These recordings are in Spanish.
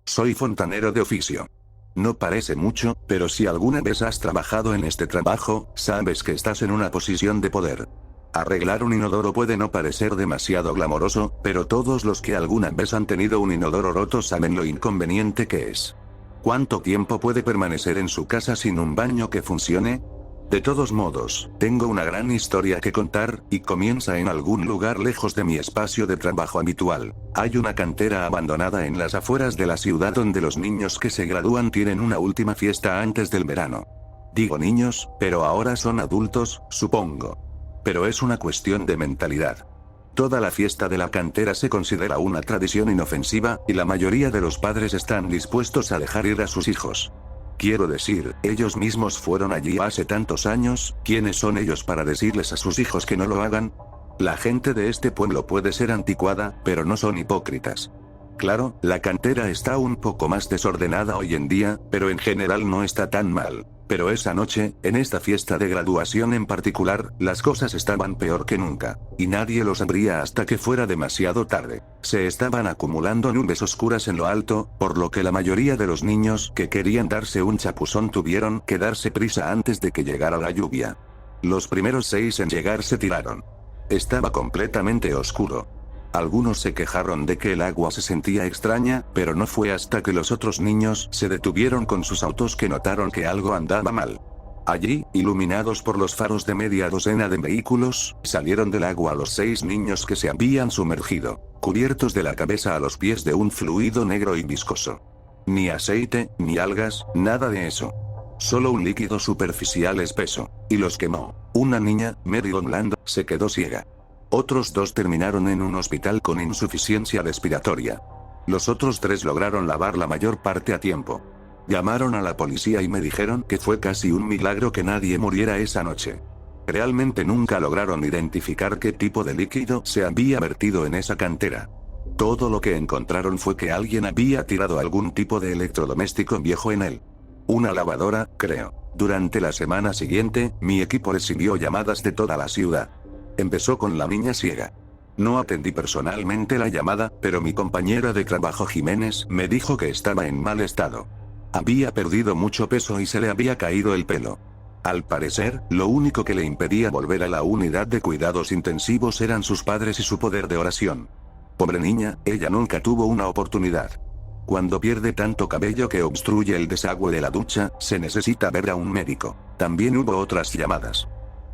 Soy fontanero de oficio. No parece mucho, pero si alguna vez has trabajado en este trabajo, sabes que estás en una posición de poder. Arreglar un inodoro puede no parecer demasiado glamoroso, pero todos los que alguna vez han tenido un inodoro roto saben lo inconveniente que es. ¿Cuánto tiempo puede permanecer en su casa sin un baño que funcione? De todos modos, tengo una gran historia que contar, y comienza en algún lugar lejos de mi espacio de trabajo habitual. Hay una cantera abandonada en las afueras de la ciudad donde los niños que se gradúan tienen una última fiesta antes del verano. Digo niños, pero ahora son adultos, supongo. Pero es una cuestión de mentalidad. Toda la fiesta de la cantera se considera una tradición inofensiva, y la mayoría de los padres están dispuestos a dejar ir a sus hijos. Quiero decir, ellos mismos fueron allí hace tantos años, ¿quiénes son ellos para decirles a sus hijos que no lo hagan? La gente de este pueblo puede ser anticuada, pero no son hipócritas. Claro, la cantera está un poco más desordenada hoy en día, pero en general no está tan mal. Pero esa noche, en esta fiesta de graduación en particular, las cosas estaban peor que nunca. Y nadie lo sabría hasta que fuera demasiado tarde. Se estaban acumulando nubes oscuras en lo alto, por lo que la mayoría de los niños que querían darse un chapuzón tuvieron que darse prisa antes de que llegara la lluvia. Los primeros 6 en llegar se tiraron. Estaba completamente oscuro. Algunos se quejaron de que el agua se sentía extraña, pero no fue hasta que los otros niños se detuvieron con sus autos que notaron que algo andaba mal. Allí, iluminados por los faros de media docena de vehículos, salieron del agua los 6 niños que se habían sumergido, cubiertos de la cabeza a los pies de un fluido negro y viscoso. Ni aceite, ni algas, nada de eso. Solo un líquido superficial espeso, y los quemó. Una niña, Mary Gonland, se quedó ciega. Otros 2 terminaron en un hospital con insuficiencia respiratoria. Los otros 3 lograron lavar la mayor parte a tiempo. Llamaron a la policía y me dijeron que fue casi un milagro que nadie muriera esa noche. Realmente nunca lograron identificar qué tipo de líquido se había vertido en esa cantera. Todo lo que encontraron fue que alguien había tirado algún tipo de electrodoméstico viejo en él. Una lavadora, creo. Durante la semana siguiente, mi equipo recibió llamadas de toda la ciudad. Empezó con la niña ciega. No atendí personalmente la llamada, pero mi compañera de trabajo Jiménez me dijo que estaba en mal estado. Había perdido mucho peso y se le había caído el pelo. Al parecer, lo único que le impedía volver a la unidad de cuidados intensivos eran sus padres y su poder de oración. Pobre niña, ella nunca tuvo una oportunidad. Cuando pierde tanto cabello que obstruye el desagüe de la ducha, se necesita ver a un médico. También hubo otras llamadas.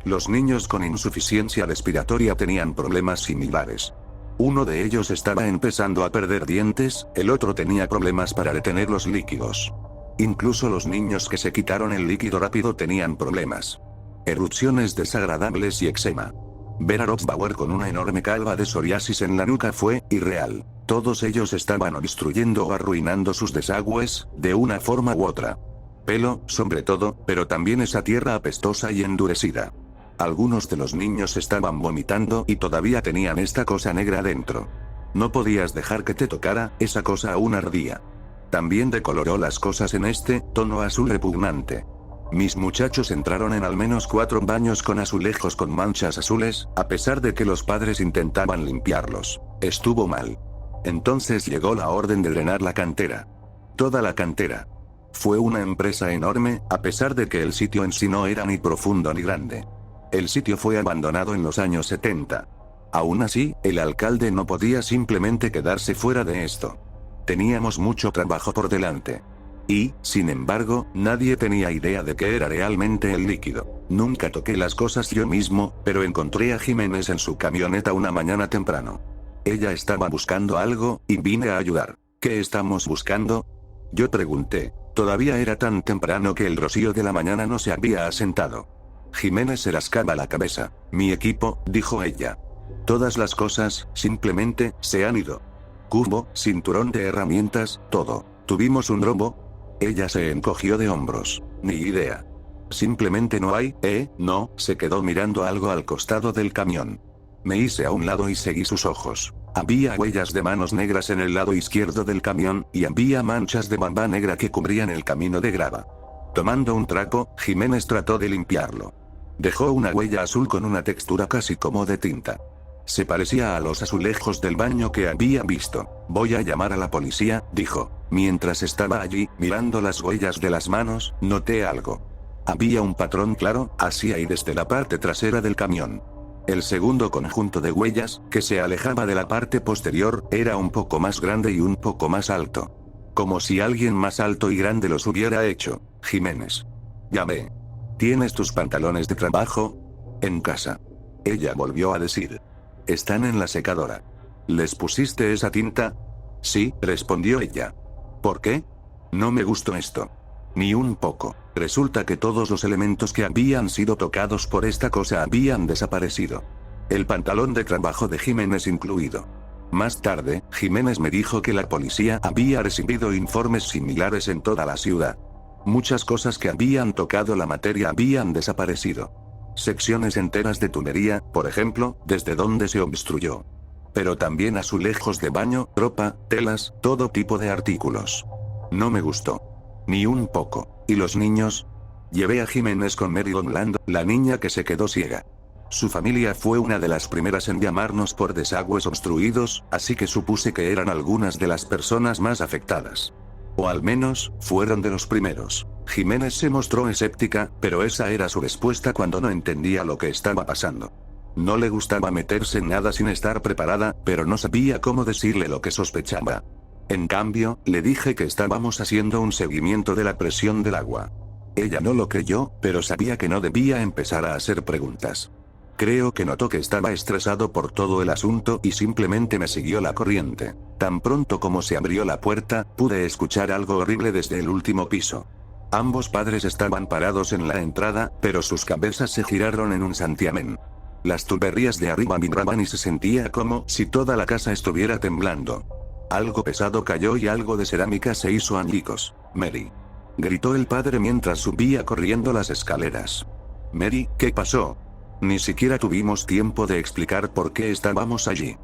Los niños con insuficiencia respiratoria tenían problemas similares. Uno de ellos estaba empezando a perder dientes, el otro tenía problemas para retener los líquidos. Incluso los niños que se quitaron el líquido rápido tenían problemas. Erupciones desagradables y eczema. Ver a Rob Bauer con una enorme calva de psoriasis en la nuca fue irreal. Todos ellos estaban obstruyendo o arruinando sus desagües, de una forma u otra. Pelo, sobre todo, pero también esa tierra apestosa y endurecida. Algunos de los niños estaban vomitando y todavía tenían esta cosa negra dentro. No podías dejar que te tocara, esa cosa aún ardía. También decoloró las cosas en este tono azul repugnante. Mis muchachos entraron en al menos 4 baños con azulejos con manchas azules, a pesar de que los padres intentaban limpiarlos. Estuvo mal. Entonces llegó la orden de drenar la cantera. Toda la cantera. Fue una empresa enorme, a pesar de que el sitio en sí no era ni profundo ni grande. El sitio fue abandonado en los años 70. Aún así, el alcalde no podía simplemente quedarse fuera de esto. Teníamos mucho trabajo por delante. Y, sin embargo, nadie tenía idea de qué era realmente el líquido. Nunca toqué las cosas yo mismo, pero encontré a Jiménez en su camioneta una mañana temprano. Ella estaba buscando algo, y vine a ayudar. ¿Qué estamos buscando? Yo pregunté. Todavía era tan temprano que el rocío de la mañana no se había asentado. Jiménez se rascaba la cabeza. Mi equipo, dijo ella. Todas las cosas, simplemente, se han ido. Cubo, cinturón de herramientas, todo. ¿Tuvimos un robo? Ella se encogió de hombros. Ni idea. Simplemente no hay, no, se quedó mirando algo al costado del camión. Me hice a un lado y seguí sus ojos. Había huellas de manos negras en el lado izquierdo del camión, y había manchas de bamba negra que cubrían el camino de grava. Tomando un trapo, Jiménez trató de limpiarlo. Dejó una huella azul con una textura casi como de tinta. Se parecía a los azulejos del baño que había visto. Voy a llamar a la policía, dijo. Mientras estaba allí, mirando las huellas de las manos, noté algo. Había un patrón claro, hacia y desde la parte trasera del camión. El segundo conjunto de huellas, que se alejaba de la parte posterior, era un poco más grande y un poco más alto. Como si alguien más alto y grande los hubiera hecho. Jiménez. Llamé. ¿Tienes tus pantalones de trabajo? En casa. Ella volvió a decir. Están en la secadora. ¿Les pusiste esa tinta? Sí, respondió ella. ¿Por qué? No me gustó esto. Ni un poco. Resulta que todos los elementos que habían sido tocados por esta cosa habían desaparecido. El pantalón de trabajo de Jiménez incluido. Más tarde, Jiménez me dijo que la policía había recibido informes similares en toda la ciudad. Muchas cosas que habían tocado la materia habían desaparecido. Secciones enteras de tubería, por ejemplo, desde donde se obstruyó. Pero también azulejos de baño, ropa, telas, todo tipo de artículos. No me gustó. Ni un poco. ¿Y los niños? Llevé a Jiménez con Mary Gonland, la niña que se quedó ciega. Su familia fue una de las primeras en llamarnos por desagües obstruidos, así que supuse que eran algunas de las personas más afectadas. O al menos, fueron de los primeros. Jiménez se mostró escéptica, pero esa era su respuesta cuando no entendía lo que estaba pasando. No le gustaba meterse en nada sin estar preparada, pero no sabía cómo decirle lo que sospechaba. En cambio, le dije que estábamos haciendo un seguimiento de la presión del agua. Ella no lo creyó, pero sabía que no debía empezar a hacer preguntas. Creo que notó que estaba estresado por todo el asunto y simplemente me siguió la corriente. Tan pronto como se abrió la puerta, pude escuchar algo horrible desde el último piso. Ambos padres estaban parados en la entrada, pero sus cabezas se giraron en un santiamén. Las tuberías de arriba vibraban y se sentía como si toda la casa estuviera temblando. Algo pesado cayó y algo de cerámica se hizo añicos. Mary. Gritó el padre mientras subía corriendo las escaleras. Mary, ¿qué pasó? Ni siquiera tuvimos tiempo de explicar por qué estábamos allí.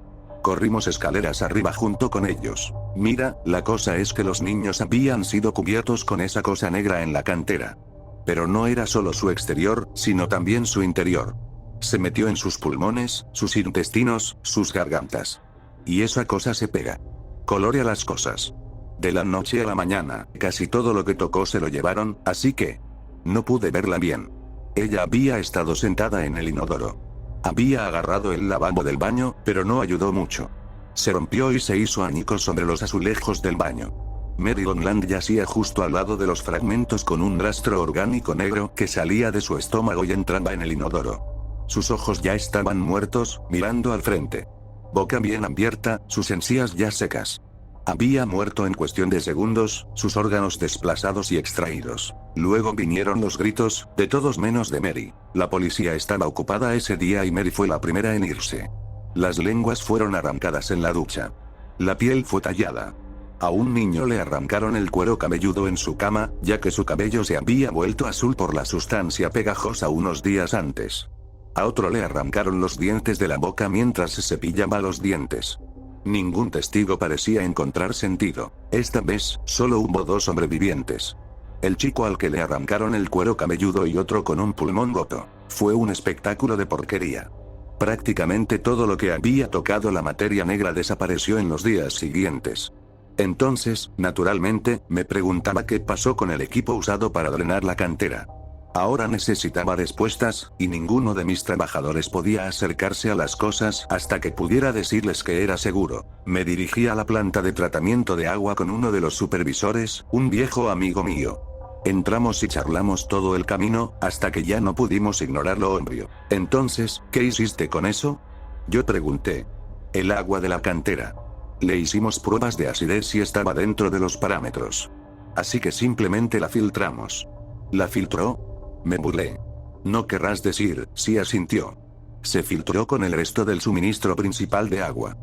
Corrimos escaleras arriba junto con ellos. Mira, la cosa es que los niños habían sido cubiertos con esa cosa negra en la cantera. Pero no era solo su exterior, sino también su interior. Se metió en sus pulmones, sus intestinos, sus gargantas. Y esa cosa se pega. Colorea las cosas. De la noche a la mañana, casi todo lo que tocó se lo llevaron, así que... no pude verla bien. Ella había estado sentada en el inodoro. Había agarrado el lavabo del baño, pero no ayudó mucho. Se rompió y se hizo añicos sobre los azulejos del baño. Mary Gonland yacía justo al lado de los fragmentos con un rastro orgánico negro que salía de su estómago y entraba en el inodoro. Sus ojos ya estaban muertos, mirando al frente. Boca bien abierta, sus encías ya secas. Había muerto en cuestión de segundos, sus órganos desplazados y extraídos. Luego vinieron los gritos, de todos menos de Mary. La policía estaba ocupada ese día y Mary fue la primera en irse. Las lenguas fueron arrancadas en la ducha. La piel fue tallada. A un niño le arrancaron el cuero cabelludo en su cama, ya que su cabello se había vuelto azul por la sustancia pegajosa unos días antes. A otro le arrancaron los dientes de la boca mientras se cepillaba los dientes. Ningún testigo parecía encontrar sentido. Esta vez, solo hubo 2 sobrevivientes. El chico al que le arrancaron el cuero cabelludo y otro con un pulmón roto. Fue un espectáculo de porquería. Prácticamente todo lo que había tocado la materia negra desapareció en los días siguientes. Entonces, naturalmente, me preguntaba qué pasó con el equipo usado para drenar la cantera. Ahora necesitaba respuestas, y ninguno de mis trabajadores podía acercarse a las cosas hasta que pudiera decirles que era seguro. Me dirigí a la planta de tratamiento de agua con uno de los supervisores, un viejo amigo mío. Entramos y charlamos todo el camino, hasta que ya no pudimos ignorar lo obvio. Entonces, ¿qué hiciste con eso? Yo pregunté. El agua de la cantera. Le hicimos pruebas de acidez y estaba dentro de los parámetros. Así que simplemente la filtramos. ¿La filtró? Me burlé. No querrás decir, sí, asintió. Se filtró con el resto del suministro principal de agua.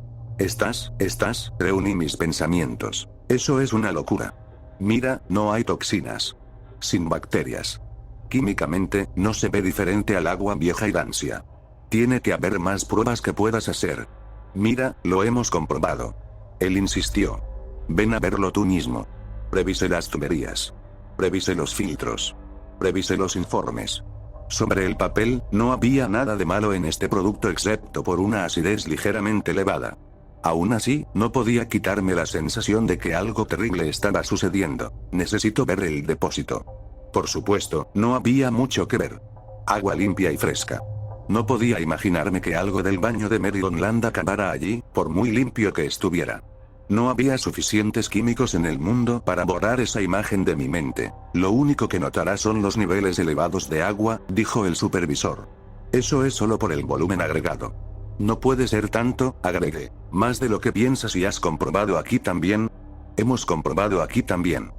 Reuní mis pensamientos. Eso es una locura. Mira, no hay toxinas. Sin bacterias. Químicamente, no se ve diferente al agua vieja y rancia. Tiene que haber más pruebas que puedas hacer. Mira, lo hemos comprobado. Él insistió. Ven a verlo tú mismo. Revisé las tuberías. Revisé los filtros. Revisé los informes. Sobre el papel, no había nada de malo en este producto excepto por una acidez ligeramente elevada. Aún así, no podía quitarme la sensación de que algo terrible estaba sucediendo. Necesito ver el depósito. Por supuesto, no había mucho que ver. Agua limpia y fresca. No podía imaginarme que algo del baño de Maryland acabara allí, por muy limpio que estuviera. No había suficientes químicos en el mundo para borrar esa imagen de mi mente. Lo único que notará son los niveles elevados de agua, dijo el supervisor. Eso es solo por el volumen agregado. No puede ser tanto, agregué. Más de lo que piensas y has comprobado aquí también. Hemos comprobado aquí también.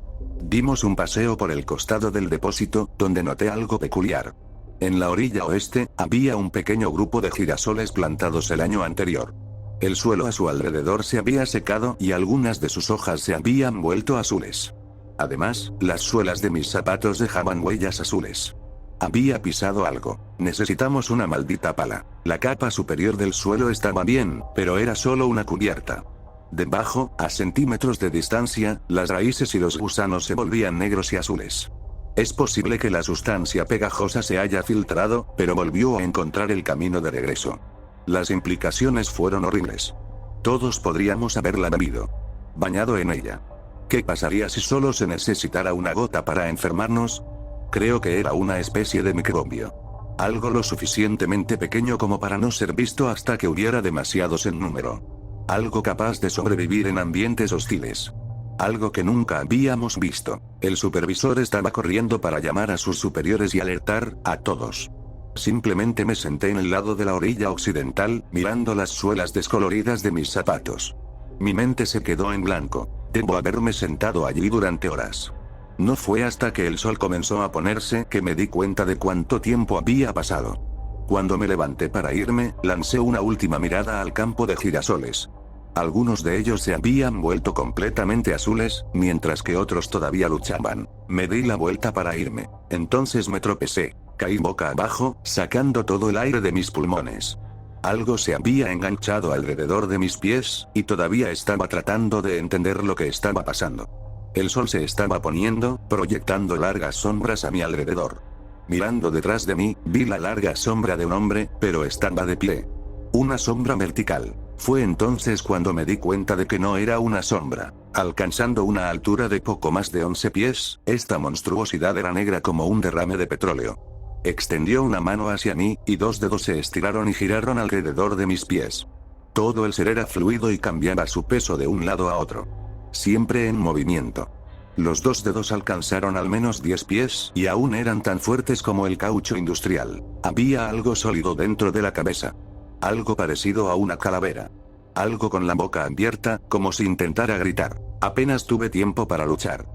Dimos un paseo por el costado del depósito, donde noté algo peculiar. En la orilla oeste, había un pequeño grupo de girasoles plantados el año anterior. El suelo a su alrededor se había secado y algunas de sus hojas se habían vuelto azules. Además, las suelas de mis zapatos dejaban huellas azules. Había pisado algo. Necesitamos una maldita pala. La capa superior del suelo estaba bien, pero era solo una cubierta. Debajo, a centímetros de distancia, las raíces y los gusanos se volvían negros y azules. Es posible que la sustancia pegajosa se haya filtrado, pero volvió a encontrar el camino de regreso. Las implicaciones fueron horribles. Todos podríamos haberla bebido. Bañado en ella. ¿Qué pasaría si solo se necesitara una gota para enfermarnos? Creo que era una especie de microbio. Algo lo suficientemente pequeño como para no ser visto hasta que hubiera demasiados en número. Algo capaz de sobrevivir en ambientes hostiles. Algo que nunca habíamos visto. El supervisor estaba corriendo para llamar a sus superiores y alertar a todos. Simplemente me senté en el lado de la orilla occidental, mirando las suelas descoloridas de mis zapatos. Mi mente se quedó en blanco. Debo haberme sentado allí durante horas. No fue hasta que el sol comenzó a ponerse que me di cuenta de cuánto tiempo había pasado. Cuando me levanté para irme, lancé una última mirada al campo de girasoles. Algunos de ellos se habían vuelto completamente azules, mientras que otros todavía luchaban. Me di la vuelta para irme. Entonces me tropecé. Caí boca abajo, sacando todo el aire de mis pulmones. Algo se había enganchado alrededor de mis pies, y todavía estaba tratando de entender lo que estaba pasando. El sol se estaba poniendo, proyectando largas sombras a mi alrededor. Mirando detrás de mí, vi la larga sombra de un hombre, pero estaba de pie. Una sombra vertical. Fue entonces cuando me di cuenta de que no era una sombra. Alcanzando una altura de poco más de 11 pies, esta monstruosidad era negra como un derrame de petróleo. Extendió una mano hacia mí, y dos dedos se estiraron y giraron alrededor de mis pies. Todo el ser era fluido y cambiaba su peso de un lado a otro. Siempre en movimiento. Los dos dedos alcanzaron al menos 10 pies, y aún eran tan fuertes como el caucho industrial. Había algo sólido dentro de la cabeza. Algo parecido a una calavera. Algo con la boca abierta, como si intentara gritar. Apenas tuve tiempo para luchar.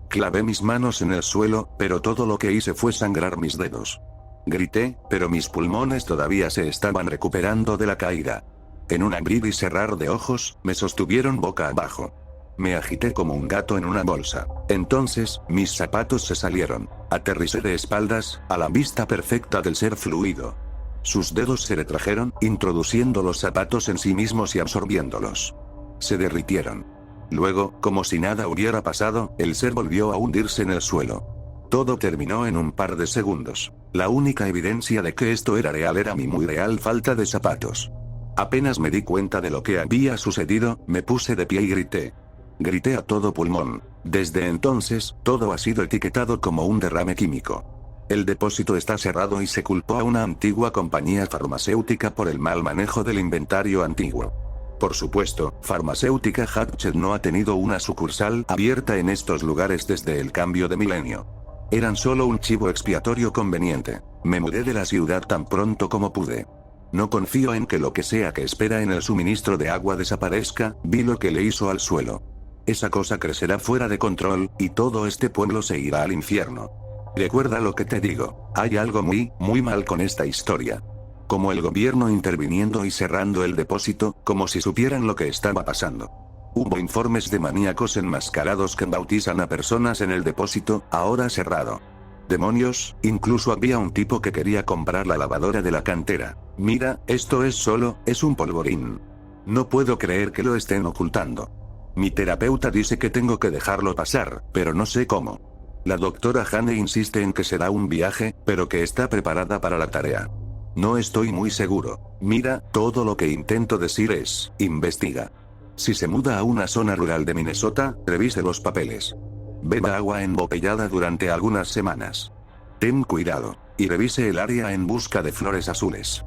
Clavé mis manos en el suelo, pero todo lo que hice fue sangrar mis dedos. Grité, pero mis pulmones todavía se estaban recuperando de la caída. En un abrir y cerrar de ojos, me sostuvieron boca abajo. Me agité como un gato en una bolsa. Entonces, mis zapatos se salieron. Aterricé de espaldas, a la vista perfecta del ser fluido. Sus dedos se retrajeron, introduciendo los zapatos en sí mismos y absorbiéndolos. Se derritieron. Luego, como si nada hubiera pasado, el ser volvió a hundirse en el suelo. Todo terminó en un par de segundos. La única evidencia de que esto era real era mi muy real falta de zapatos. Apenas me di cuenta de lo que había sucedido, me puse de pie y grité. Grité a todo pulmón. Desde entonces, todo ha sido etiquetado como un derrame químico. El depósito está cerrado y se culpó a una antigua compañía farmacéutica por el mal manejo del inventario antiguo. Por supuesto, Farmacéutica Hatchet no ha tenido una sucursal abierta en estos lugares desde el cambio de milenio. Eran solo un chivo expiatorio conveniente. Me mudé de la ciudad tan pronto como pude. No confío en que lo que sea que espera en el suministro de agua desaparezca. Vi lo que le hizo al suelo. Esa cosa crecerá fuera de control, y todo este pueblo se irá al infierno. Recuerda lo que te digo, hay algo muy mal con esta historia. Como el gobierno interviniendo y cerrando el depósito, como si supieran lo que estaba pasando. Hubo informes de maníacos enmascarados que bautizan a personas en el depósito, ahora cerrado. Demonios, incluso había un tipo que quería comprar la lavadora de la cantera. Mira, esto es un polvorín. No puedo creer que lo estén ocultando. Mi terapeuta dice que tengo que dejarlo pasar, pero no sé cómo. La doctora Hane insiste en que será un viaje, pero que está preparada para la tarea. No estoy muy seguro. Mira, todo lo que intento decir es, investiga. Si se muda a una zona rural de Minnesota, revise los papeles. Beba agua embotellada durante algunas semanas. Ten cuidado, y revise el área en busca de flores azules.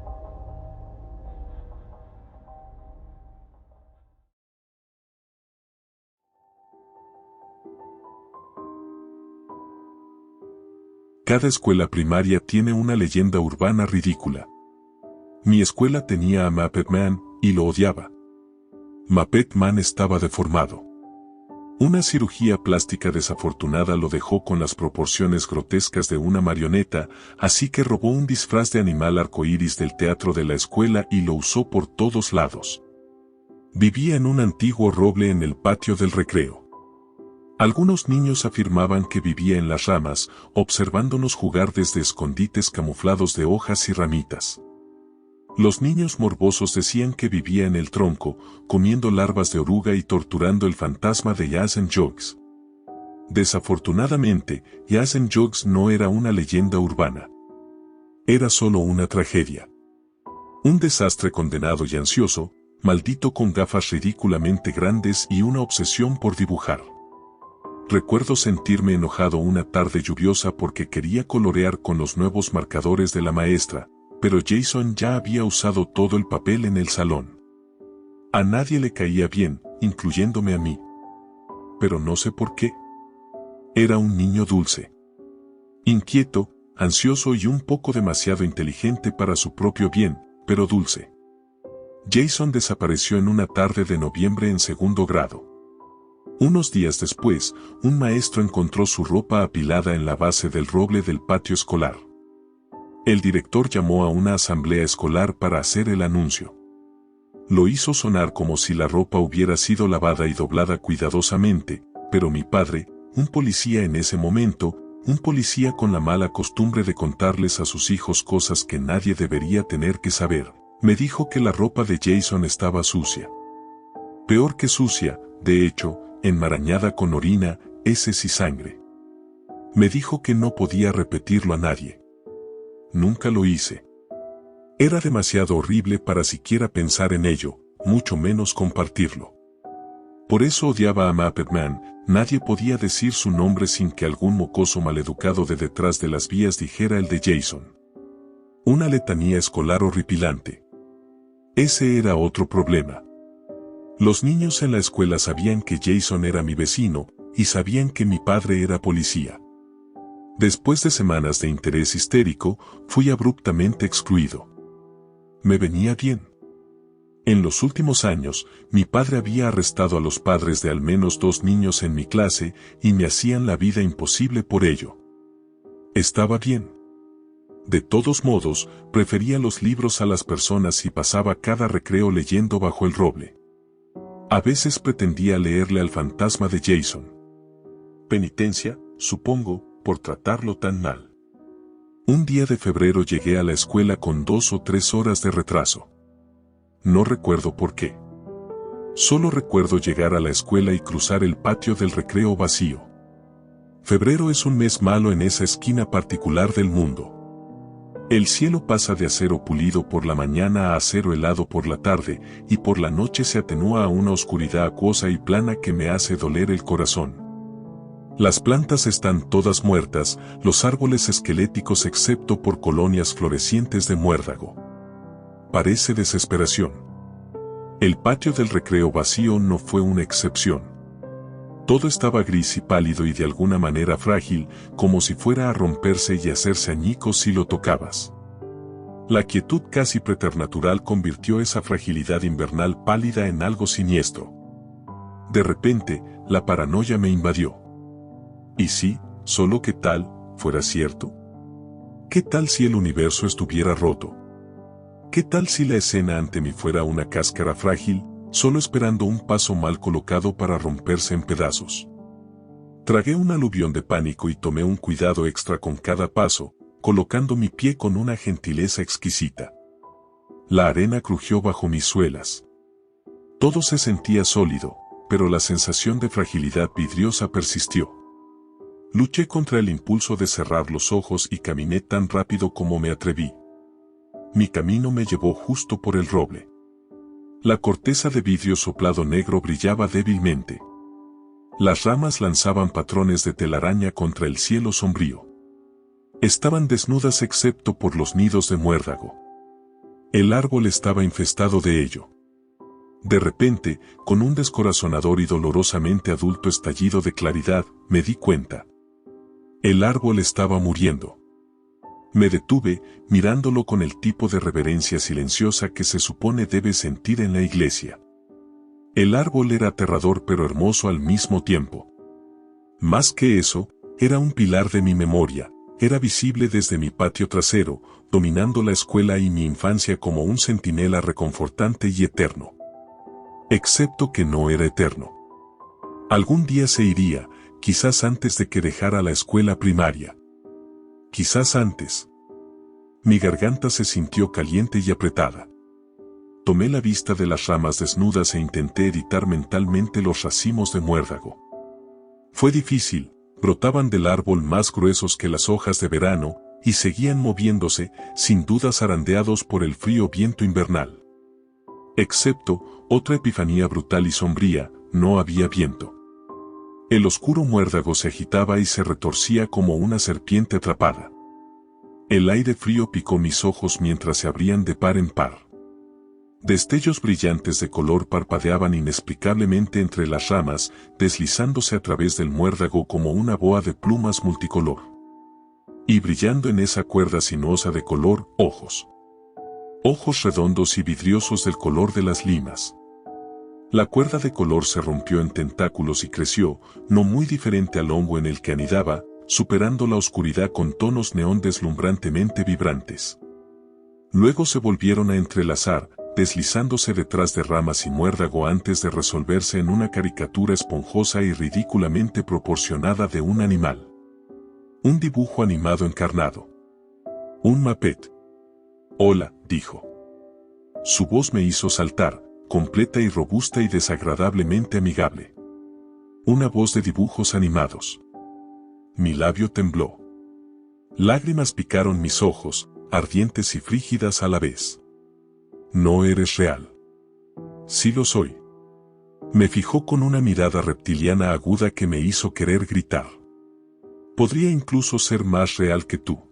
Cada escuela primaria tiene una leyenda urbana ridícula. Mi escuela tenía a Muppet Man, y lo odiaba. Muppet Man estaba deformado. Una cirugía plástica desafortunada lo dejó con las proporciones grotescas de una marioneta, así que robó un disfraz de animal arcoíris del teatro de la escuela y lo usó por todos lados. Vivía en un antiguo roble en el patio del recreo. Algunos niños afirmaban que vivía en las ramas, observándonos jugar desde escondites camuflados de hojas y ramitas. Los niños morbosos decían que vivía en el tronco, comiendo larvas de oruga y torturando el fantasma de Yasen Jogs. Desafortunadamente, Yasen Jogs no era una leyenda urbana. Era solo una tragedia. Un desastre condenado y ansioso, maldito con gafas ridículamente grandes y una obsesión por dibujar. Recuerdo sentirme enojado una tarde lluviosa porque quería colorear con los nuevos marcadores de la maestra, pero Jason ya había usado todo el papel en el salón. A nadie le caía bien, incluyéndome a mí. Pero no sé por qué. Era un niño dulce. Inquieto, ansioso y un poco demasiado inteligente para su propio bien, pero dulce. Jason desapareció en una tarde de noviembre en segundo grado. Unos días después, un maestro encontró su ropa apilada en la base del roble del patio escolar. El director llamó a una asamblea escolar para hacer el anuncio. Lo hizo sonar como si la ropa hubiera sido lavada y doblada cuidadosamente, pero mi padre, un policía en ese momento, un policía con la mala costumbre de contarles a sus hijos cosas que nadie debería tener que saber, me dijo que la ropa de Jason estaba sucia. Peor que sucia, de hecho, enmarañada con orina, heces y sangre. Me dijo que no podía repetirlo a nadie. Nunca lo hice. Era demasiado horrible para siquiera pensar en ello, mucho menos compartirlo. Por eso odiaba a Muppet Man, nadie podía decir su nombre sin que algún mocoso maleducado de detrás de las vías dijera el de Jason. Una letanía escolar horripilante. Ese era otro problema. Los niños en la escuela sabían que Jason era mi vecino, y sabían que mi padre era policía. Después de semanas de interés histérico, fui abruptamente excluido. Me venía bien. En los últimos años, mi padre había arrestado a los padres de al menos 2 niños en mi clase, y me hacían la vida imposible por ello. Estaba bien. De todos modos, prefería los libros a las personas y pasaba cada recreo leyendo bajo el roble. A veces pretendía leerle al fantasma de Jason. Penitencia, supongo, por tratarlo tan mal. Un día de febrero llegué a la escuela con 2 o 3 horas de retraso. No recuerdo por qué. Solo recuerdo llegar a la escuela y cruzar el patio del recreo vacío. Febrero es un mes malo en esa esquina particular del mundo. El cielo pasa de acero pulido por la mañana a acero helado por la tarde, y por la noche se atenúa a una oscuridad acuosa y plana que me hace doler el corazón. Las plantas están todas muertas, los árboles esqueléticos excepto por colonias florecientes de muérdago. Parece desesperación. El patio del recreo vacío no fue una excepción. Todo estaba gris y pálido y de alguna manera frágil, como si fuera a romperse y hacerse añicos si lo tocabas. La quietud casi preternatural convirtió esa fragilidad invernal pálida en algo siniestro. De repente, la paranoia me invadió. ¿Y si, solo qué tal, fuera cierto? ¿Qué tal si el universo estuviera roto? ¿Qué tal si la escena ante mí fuera una cáscara frágil, solo esperando un paso mal colocado para romperse en pedazos? Tragué un aluvión de pánico y tomé un cuidado extra con cada paso, colocando mi pie con una gentileza exquisita. La arena crujió bajo mis suelas. Todo se sentía sólido, pero la sensación de fragilidad vidriosa persistió. Luché contra el impulso de cerrar los ojos y caminé tan rápido como me atreví. Mi camino me llevó justo por el roble. La corteza de vidrio soplado negro brillaba débilmente. Las ramas lanzaban patrones de telaraña contra el cielo sombrío. Estaban desnudas excepto por los nidos de muérdago. El árbol estaba infestado de ello. De repente, con un descorazonador y dolorosamente adulto estallido de claridad, me di cuenta. El árbol estaba muriendo. Me detuve, mirándolo con el tipo de reverencia silenciosa que se supone debe sentir en la iglesia. El árbol era aterrador pero hermoso al mismo tiempo. Más que eso, era un pilar de mi memoria, era visible desde mi patio trasero, dominando la escuela y mi infancia como un centinela reconfortante y eterno. Excepto que no era eterno. Algún día se iría, quizás antes de que dejara la escuela primaria. Quizás antes. Mi garganta se sintió caliente y apretada. Tomé la vista de las ramas desnudas e intenté editar mentalmente los racimos de muérdago. Fue difícil, brotaban del árbol más gruesos que las hojas de verano, y seguían moviéndose, sin duda zarandeados por el frío viento invernal. Excepto, otra epifanía brutal y sombría, no había viento. El oscuro muérdago se agitaba y se retorcía como una serpiente atrapada. El aire frío picó mis ojos mientras se abrían de par en par. Destellos brillantes de color parpadeaban inexplicablemente entre las ramas, deslizándose a través del muérdago como una boa de plumas multicolor. Y brillando en esa cuerda sinuosa de color, ojos. Ojos redondos y vidriosos del color de las limas. La cuerda de color se rompió en tentáculos y creció, no muy diferente al hongo en el que anidaba, superando la oscuridad con tonos neón deslumbrantemente vibrantes. Luego se volvieron a entrelazar, deslizándose detrás de ramas y muérdago antes de resolverse en una caricatura esponjosa y ridículamente proporcionada de un animal. Un dibujo animado encarnado. Un Muppet. Hola, dijo. Su voz me hizo saltar, completa y robusta y desagradablemente amigable. Una voz de dibujos animados. Mi labio tembló. Lágrimas picaron mis ojos, ardientes y frígidas a la vez. No eres real. Sí lo soy. Me fijó con una mirada reptiliana aguda que me hizo querer gritar. Podría incluso ser más real que tú.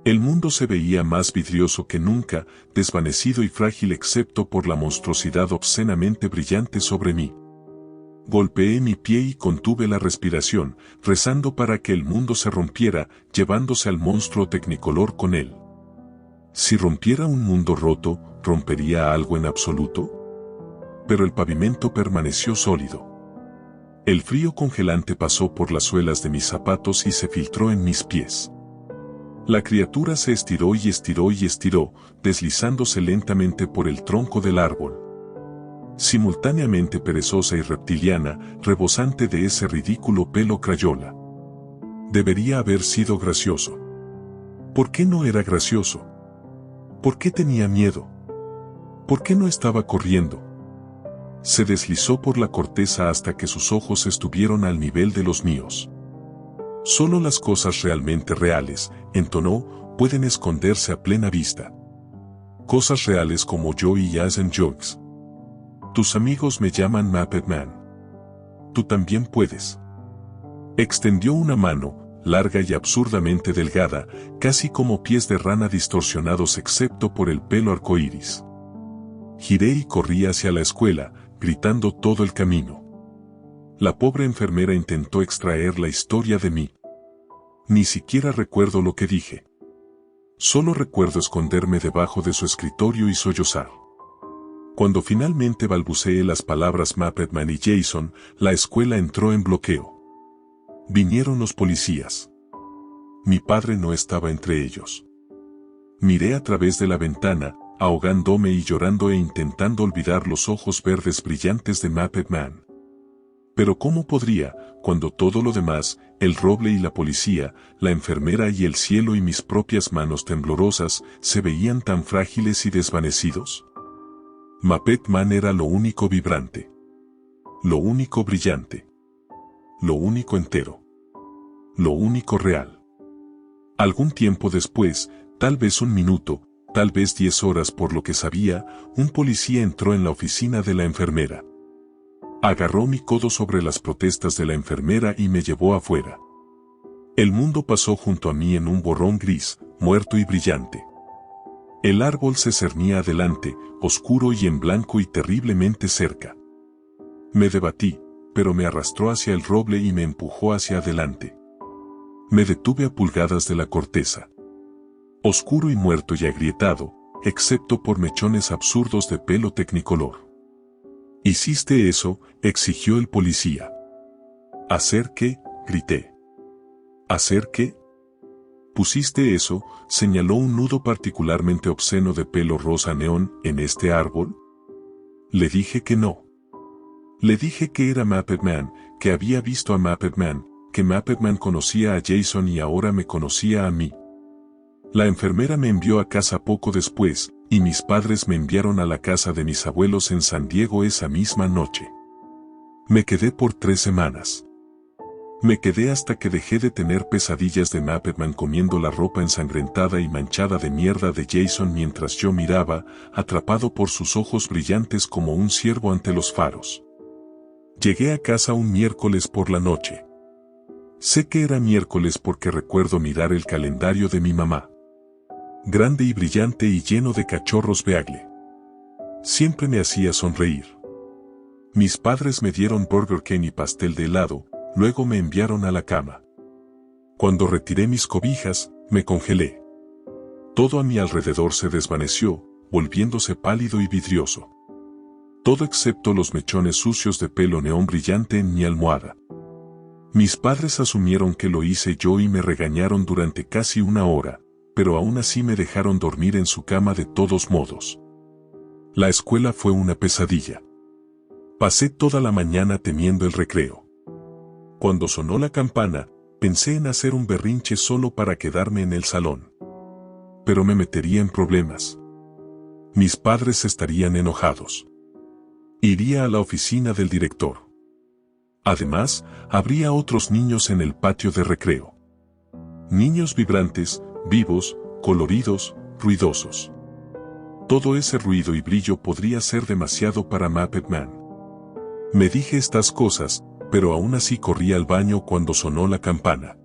El mundo se veía más vidrioso que nunca, desvanecido y frágil excepto por la monstruosidad obscenamente brillante sobre mí. Golpeé mi pie y contuve la respiración, rezando para que el mundo se rompiera, llevándose al monstruo tecnicolor con él. Si rompiera un mundo roto, ¿rompería algo en absoluto? Pero el pavimento permaneció sólido. El frío congelante pasó por las suelas de mis zapatos y se filtró en mis pies. La criatura se estiró y estiró y estiró, deslizándose lentamente por el tronco del árbol. Simultáneamente perezosa y reptiliana, rebosante de ese ridículo pelo crayola. Debería haber sido gracioso. ¿Por qué no era gracioso? ¿Por qué tenía miedo? ¿Por qué no estaba corriendo? Se deslizó por la corteza hasta que sus ojos estuvieron al nivel de los míos. Solo las cosas realmente reales, entonó, pueden esconderse a plena vista. Cosas reales como yo y hacen jokes. Tus amigos me llaman Muppet Man. Tú también puedes. Extendió una mano, larga y absurdamente delgada, casi como pies de rana distorsionados excepto por el pelo arcoíris. Giré y corrí hacia la escuela, gritando todo el camino. La pobre enfermera intentó extraer la historia de mí. Ni siquiera recuerdo lo que dije. Solo recuerdo esconderme debajo de su escritorio y sollozar. Cuando finalmente balbuceé las palabras Muppet Man y Jason, la escuela entró en bloqueo. Vinieron los policías. Mi padre no estaba entre ellos. Miré a través de la ventana, ahogándome y llorando e intentando olvidar los ojos verdes brillantes de Muppet Man. Pero ¿cómo podría, cuando todo lo demás, el roble y la policía, la enfermera y el cielo y mis propias manos temblorosas, se veían tan frágiles y desvanecidos? Muppet Man era lo único vibrante. Lo único brillante. Lo único entero. lo único real. Algún tiempo después, tal vez un minuto, tal vez 10 horas por lo que sabía, un policía entró en la oficina de la enfermera. Agarró mi codo sobre las protestas de la enfermera y me llevó afuera. El mundo pasó junto a mí en un borrón gris, muerto y brillante. El árbol se cernía adelante, oscuro y en blanco y terriblemente cerca. Me debatí, pero me arrastró hacia el roble y me empujó hacia adelante. Me detuve a pulgadas de la corteza. Oscuro y muerto y agrietado, excepto por mechones absurdos de pelo tecnicolor. ¿Hiciste eso?, exigió el policía. ¿Hacer qué?, grité. ¿Hacer qué? ¿Pusiste eso?, señaló un nudo particularmente obsceno de pelo rosa neón, en este árbol? Le dije que no. Le dije que era Muppet Man, que había visto a Muppet Man, que Muppet Man conocía a Jason y ahora me conocía a mí. La enfermera me envió a casa poco después, y mis padres me enviaron a la casa de mis abuelos en San Diego esa misma noche. Me quedé por 3 semanas. Me quedé hasta que dejé de tener pesadillas de Muppet Man comiendo la ropa ensangrentada y manchada de mierda de Jason mientras yo miraba, atrapado por sus ojos brillantes como un ciervo ante los faros. Llegué a casa un miércoles por la noche. Sé que era miércoles porque recuerdo mirar el calendario de mi mamá. Grande y brillante y lleno de cachorros Beagle. Siempre me hacía sonreír. Mis padres me dieron Burger King y pastel de helado, luego me enviaron a la cama. Cuando retiré mis cobijas, me congelé. Todo a mi alrededor se desvaneció, volviéndose pálido y vidrioso. Todo excepto los mechones sucios de pelo neón brillante en mi almohada. Mis padres asumieron que lo hice yo y me regañaron durante casi 1 hora, pero aún así me dejaron dormir en su cama de todos modos. La escuela fue una pesadilla. Pasé toda la mañana temiendo el recreo. Cuando sonó la campana, pensé en hacer un berrinche solo para quedarme en el salón. Pero me metería en problemas. Mis padres estarían enojados. Iría a la oficina del director. Además, habría otros niños en el patio de recreo. Niños vibrantes, vivos, coloridos, ruidosos. Todo ese ruido y brillo podría ser demasiado para Muppet Man. Me dije estas cosas, pero aún así corrí al baño cuando sonó la campana.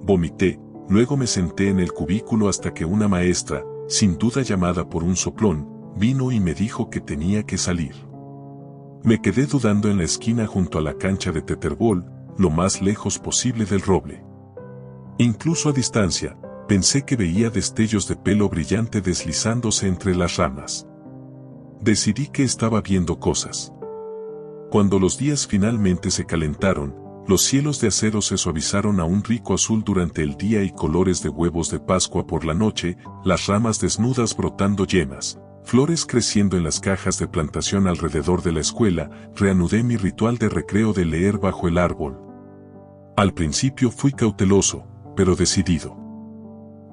Vomité, luego me senté en el cubículo hasta que una maestra, sin duda llamada por un soplón, vino y me dijo que tenía que salir. Me quedé dudando en la esquina junto a la cancha de teterbol, lo más lejos posible del roble. Incluso a distancia, pensé que veía destellos de pelo brillante deslizándose entre las ramas. Decidí que estaba viendo cosas. Cuando los días finalmente se calentaron, los cielos de acero se suavizaron a un rico azul durante el día y colores de huevos de Pascua por la noche, las ramas desnudas brotando yemas, flores creciendo en las cajas de plantación alrededor de la escuela, reanudé mi ritual de recreo de leer bajo el árbol. Al principio fui cauteloso, pero decidido.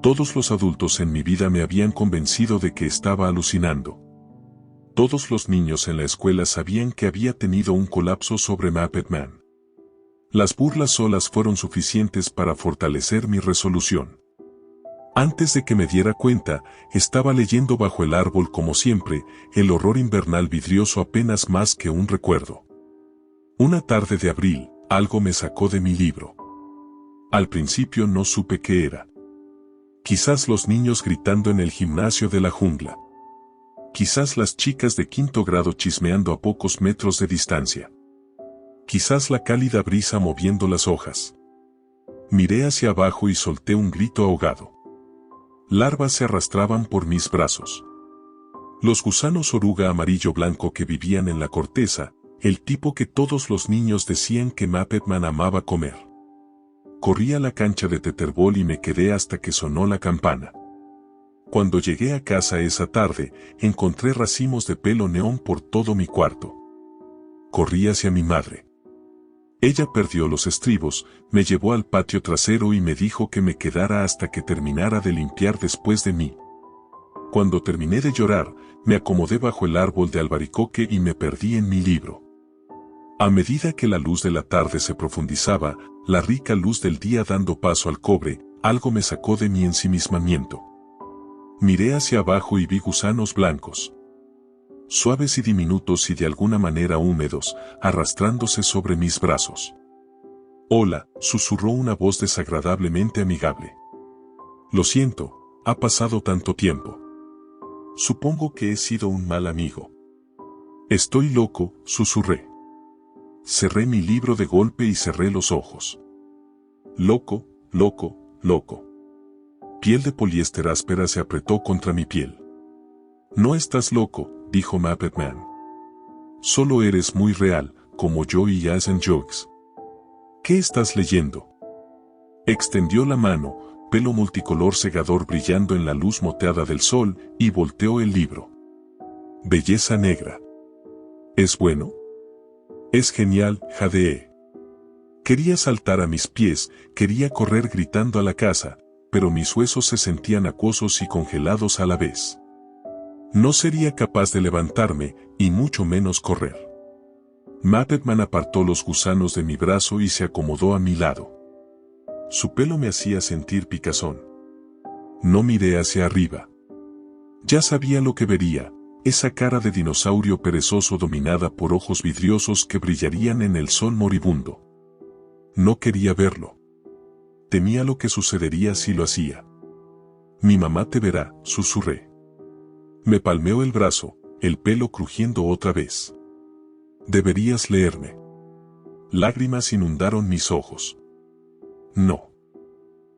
Todos los adultos en mi vida me habían convencido de que estaba alucinando. Todos los niños en la escuela sabían que había tenido un colapso sobre Muppet Man. Las burlas solas fueron suficientes para fortalecer mi resolución. Antes de que me diera cuenta, estaba leyendo bajo el árbol como siempre, el horror invernal vidrioso apenas más que un recuerdo. Una tarde de abril, algo me sacó de mi libro. Al principio no supe qué era. Quizás los niños gritando en el gimnasio de la jungla. Quizás las chicas de 5º grado chismeando a pocos metros de distancia. Quizás la cálida brisa moviendo las hojas. Miré hacia abajo y solté un grito ahogado. Larvas se arrastraban por mis brazos. Los gusanos oruga amarillo-blanco que vivían en la corteza, el tipo que todos los niños decían que Muppet Man amaba comer. Corrí a la cancha de teterbol y me quedé hasta que sonó la campana. Cuando llegué a casa esa tarde, encontré racimos de pelo neón por todo mi cuarto. Corrí hacia mi madre. Ella perdió los estribos, me llevó al patio trasero y me dijo que me quedara hasta que terminara de limpiar después de mí. Cuando terminé de llorar, me acomodé bajo el árbol de albaricoque y me perdí en mi libro. A medida que la luz de la tarde se profundizaba, la rica luz del día dando paso al cobre, algo me sacó de mi ensimismamiento. Miré hacia abajo y vi gusanos blancos, suaves y diminutos y de alguna manera húmedos, arrastrándose sobre mis brazos. «Hola», susurró una voz desagradablemente amigable. «Lo siento, ha pasado tanto tiempo. Supongo que he sido un mal amigo». «Estoy loco», susurré. Cerré mi libro de golpe y cerré los ojos. «Loco, loco, loco». Piel de poliéster áspera se apretó contra mi piel. «No estás loco», dijo Muppet Man. «Solo eres muy real, como yo y Jason Jokes». «¿Qué estás leyendo?». Extendió la mano, pelo multicolor cegador brillando en la luz moteada del sol, y volteó el libro. «Belleza negra». «¿Es bueno?». «Es genial, jadeé». Quería saltar a mis pies, quería correr gritando a la casa, pero mis huesos se sentían acuosos y congelados a la vez. No sería capaz de levantarme, y mucho menos correr. Muppet Man apartó los gusanos de mi brazo y se acomodó a mi lado. Su pelo me hacía sentir picazón. No miré hacia arriba. Ya sabía lo que vería, esa cara de dinosaurio perezoso dominada por ojos vidriosos que brillarían en el sol moribundo. No quería verlo. Temía lo que sucedería si lo hacía. «Mi mamá te verá», susurré. Me palmeó el brazo, el pelo crujiendo otra vez. «Deberías leerme». Lágrimas inundaron mis ojos. «No».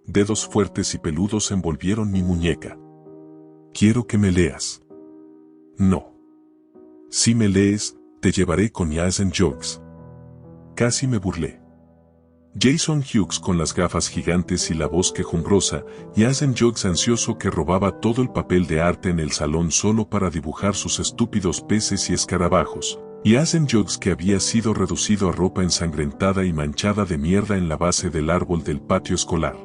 Dedos fuertes y peludos envolvieron mi muñeca. «Quiero que me leas». «No». «Si me lees, te llevaré con Jason Jokes». Casi me burlé. Jason Hughes con las gafas gigantes y la voz quejumbrosa, Jason Jokes ansioso que robaba todo el papel de arte en el salón solo para dibujar sus estúpidos peces y escarabajos, y Jason Jokes que había sido reducido a ropa ensangrentada y manchada de mierda en la base del árbol del patio escolar.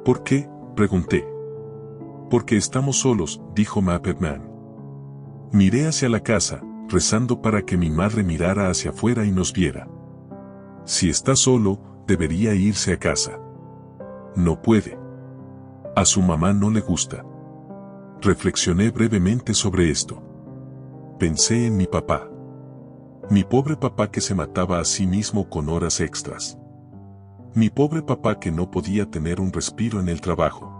«¿Por qué?», pregunté. «Porque estamos solos», dijo Muppet Man. Miré hacia la casa, rezando para que mi madre mirara hacia afuera y nos viera. Si está solo, debería irse a casa. No puede. A su mamá no le gusta. Reflexioné brevemente sobre esto. Pensé en mi papá. Mi pobre papá que se mataba a sí mismo con horas extras. Mi pobre papá que no podía tener un respiro en el trabajo.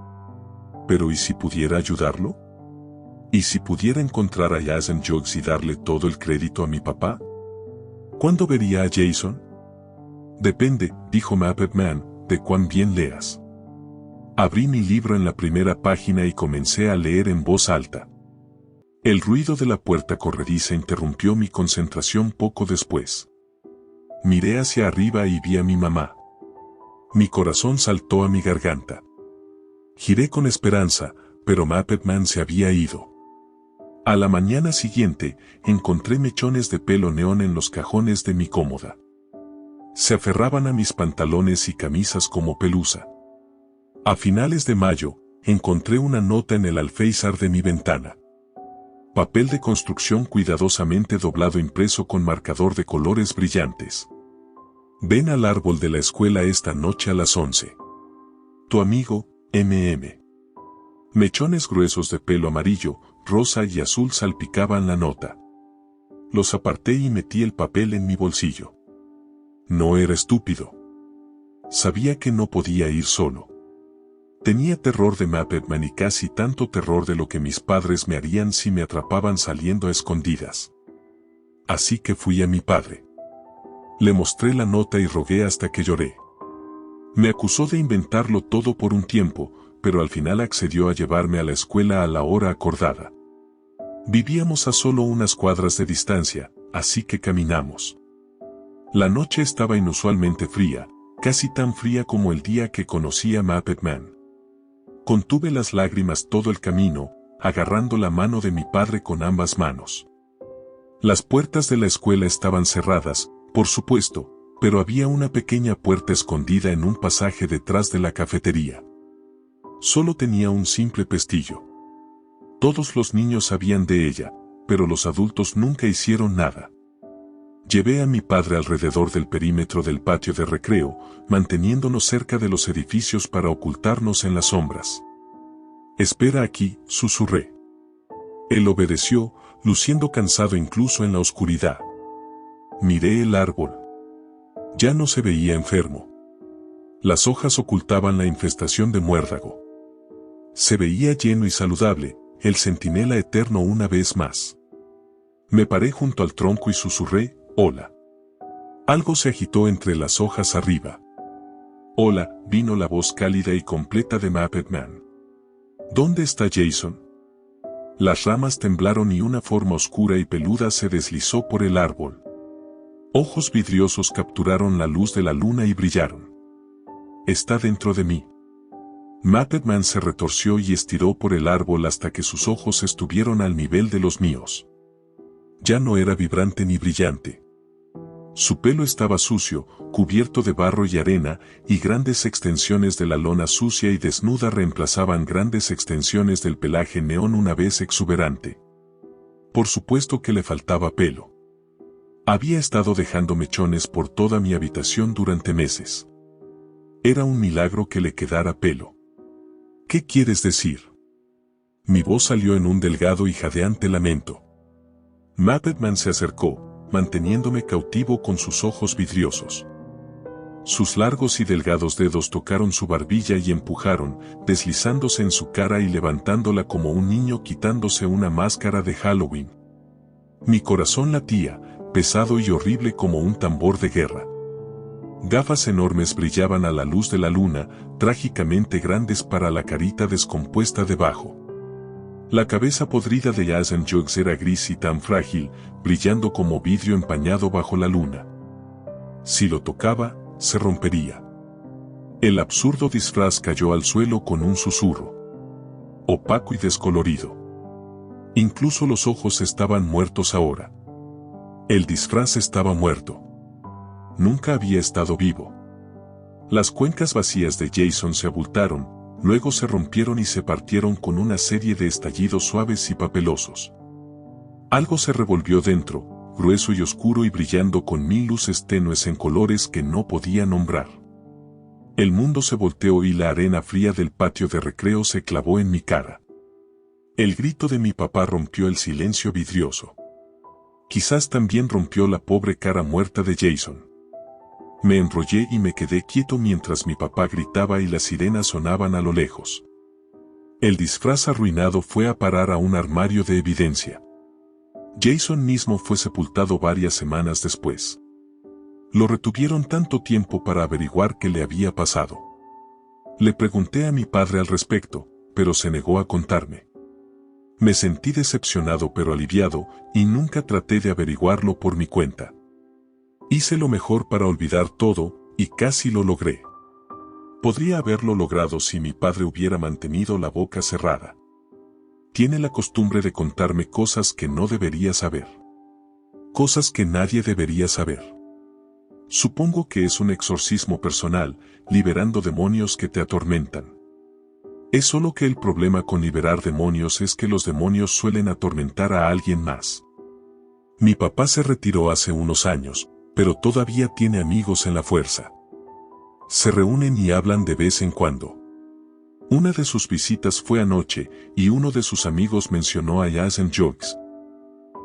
Pero ¿y si pudiera ayudarlo? ¿Y si pudiera encontrar a Jason Jokes y darle todo el crédito a mi papá? ¿Cuándo vería a Jason? Depende, dijo Muppet Man, de cuán bien leas. Abrí mi libro en la primera página y comencé a leer en voz alta. El ruido de la puerta corrediza interrumpió mi concentración poco después. Miré hacia arriba y vi a mi mamá. Mi corazón saltó a mi garganta. Giré con esperanza, pero Muppet Man se había ido. A la mañana siguiente, encontré mechones de pelo neón en los cajones de mi cómoda. Se aferraban a mis pantalones y camisas como pelusa. A finales de mayo, encontré una nota en el alféizar de mi ventana. Papel de construcción cuidadosamente doblado impreso con marcador de colores brillantes. Ven al árbol de la escuela esta noche a las 11. Tu amigo, M.M. Mechones gruesos de pelo amarillo, rosa y azul salpicaban la nota. Los aparté y metí el papel en mi bolsillo. No era estúpido. Sabía que no podía ir solo. Tenía terror de Muppet Man y casi tanto terror de lo que mis padres me harían si me atrapaban saliendo a escondidas. Así que fui a mi padre. Le mostré la nota y rogué hasta que lloré. Me acusó de inventarlo todo por un tiempo, pero al final accedió a llevarme a la escuela a la hora acordada. Vivíamos a solo unas cuadras de distancia, así que caminamos. La noche estaba inusualmente fría, casi tan fría como el día que conocí a Muppet Man. Contuve las lágrimas todo el camino, agarrando la mano de mi padre con ambas manos. Las puertas de la escuela estaban cerradas, por supuesto, pero había una pequeña puerta escondida en un pasaje detrás de la cafetería. Solo tenía un simple pestillo. Todos los niños sabían de ella, pero los adultos nunca hicieron nada. Llevé a mi padre alrededor del perímetro del patio de recreo, manteniéndonos cerca de los edificios para ocultarnos en las sombras. «Espera aquí», susurré. Él obedeció, luciendo cansado incluso en la oscuridad. Miré el árbol. Ya no se veía enfermo. Las hojas ocultaban la infestación de muérdago. Se veía lleno y saludable, el centinela eterno una vez más. Me paré junto al tronco y susurré, «Hola». Algo se agitó entre las hojas arriba. «Hola», vino la voz cálida y completa de Muppet Man. «¿Dónde está Jason?». Las ramas temblaron y una forma oscura y peluda se deslizó por el árbol. Ojos vidriosos capturaron la luz de la luna y brillaron. «Está dentro de mí». Muppet Man se retorció y estiró por el árbol hasta que sus ojos estuvieron al nivel de los míos. Ya no era vibrante ni brillante. Su pelo estaba sucio, cubierto de barro y arena, y grandes extensiones de la lona sucia y desnuda reemplazaban grandes extensiones del pelaje neón una vez exuberante. Por supuesto que le faltaba pelo. Había estado dejando mechones por toda mi habitación durante meses. Era un milagro que le quedara pelo. «¿Qué quieres decir?». Mi voz salió en un delgado y jadeante lamento. Muppet Man se acercó, manteniéndome cautivo con sus ojos vidriosos. Sus largos y delgados dedos tocaron su barbilla y empujaron, deslizándose en su cara y levantándola como un niño quitándose una máscara de Halloween. Mi corazón latía, pesado y horrible como un tambor de guerra. Gafas enormes brillaban a la luz de la luna, trágicamente grandes para la carita descompuesta debajo. La cabeza podrida de Jason Juggs era gris y tan frágil, brillando como vidrio empañado bajo la luna. Si lo tocaba, se rompería. El absurdo disfraz cayó al suelo con un susurro. Opaco y descolorido. Incluso los ojos estaban muertos ahora. El disfraz estaba muerto. Nunca había estado vivo. Las cuencas vacías de Jason se abultaron, luego se rompieron y se partieron con una serie de estallidos suaves y papelosos. Algo se revolvió dentro, grueso y oscuro y brillando con 1000 luces tenues en colores que no podía nombrar. El mundo se volteó y la arena fría del patio de recreo se clavó en mi cara. El grito de mi papá rompió el silencio vidrioso. Quizás también rompió la pobre cara muerta de Jason. Me enrollé y me quedé quieto mientras mi papá gritaba y las sirenas sonaban a lo lejos. El disfraz arruinado fue a parar a un armario de evidencia. Jason mismo fue sepultado varias semanas después. Lo retuvieron tanto tiempo para averiguar qué le había pasado. Le pregunté a mi padre al respecto, pero se negó a contarme. Me sentí decepcionado pero aliviado, y nunca traté de averiguarlo por mi cuenta. Hice lo mejor para olvidar todo, y casi lo logré. Podría haberlo logrado si mi padre hubiera mantenido la boca cerrada. Tiene la costumbre de contarme cosas que no debería saber. Cosas que nadie debería saber. Supongo que es un exorcismo personal, liberando demonios que te atormentan. Es solo que el problema con liberar demonios es que los demonios suelen atormentar a alguien más. Mi papá se retiró hace unos años, pero todavía tiene amigos en la fuerza. Se reúnen y hablan de vez en cuando. Una de sus visitas fue anoche, y uno de sus amigos mencionó a Jason Juggs.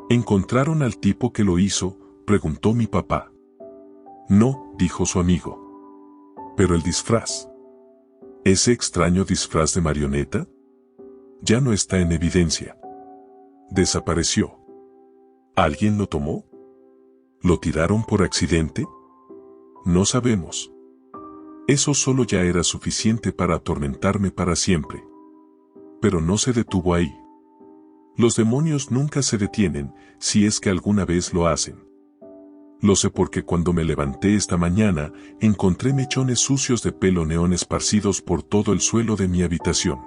¿Encontraron al tipo que lo hizo?, preguntó mi papá. No, dijo su amigo. Pero el disfraz. ¿Ese extraño disfraz de marioneta? Ya no está en evidencia. Desapareció. ¿Alguien lo tomó? ¿Lo tiraron por accidente? No sabemos. Eso solo ya era suficiente para atormentarme para siempre. Pero no se detuvo ahí. Los demonios nunca se detienen, si es que alguna vez lo hacen. Lo sé porque cuando me levanté esta mañana, encontré mechones sucios de pelo neón esparcidos por todo el suelo de mi habitación.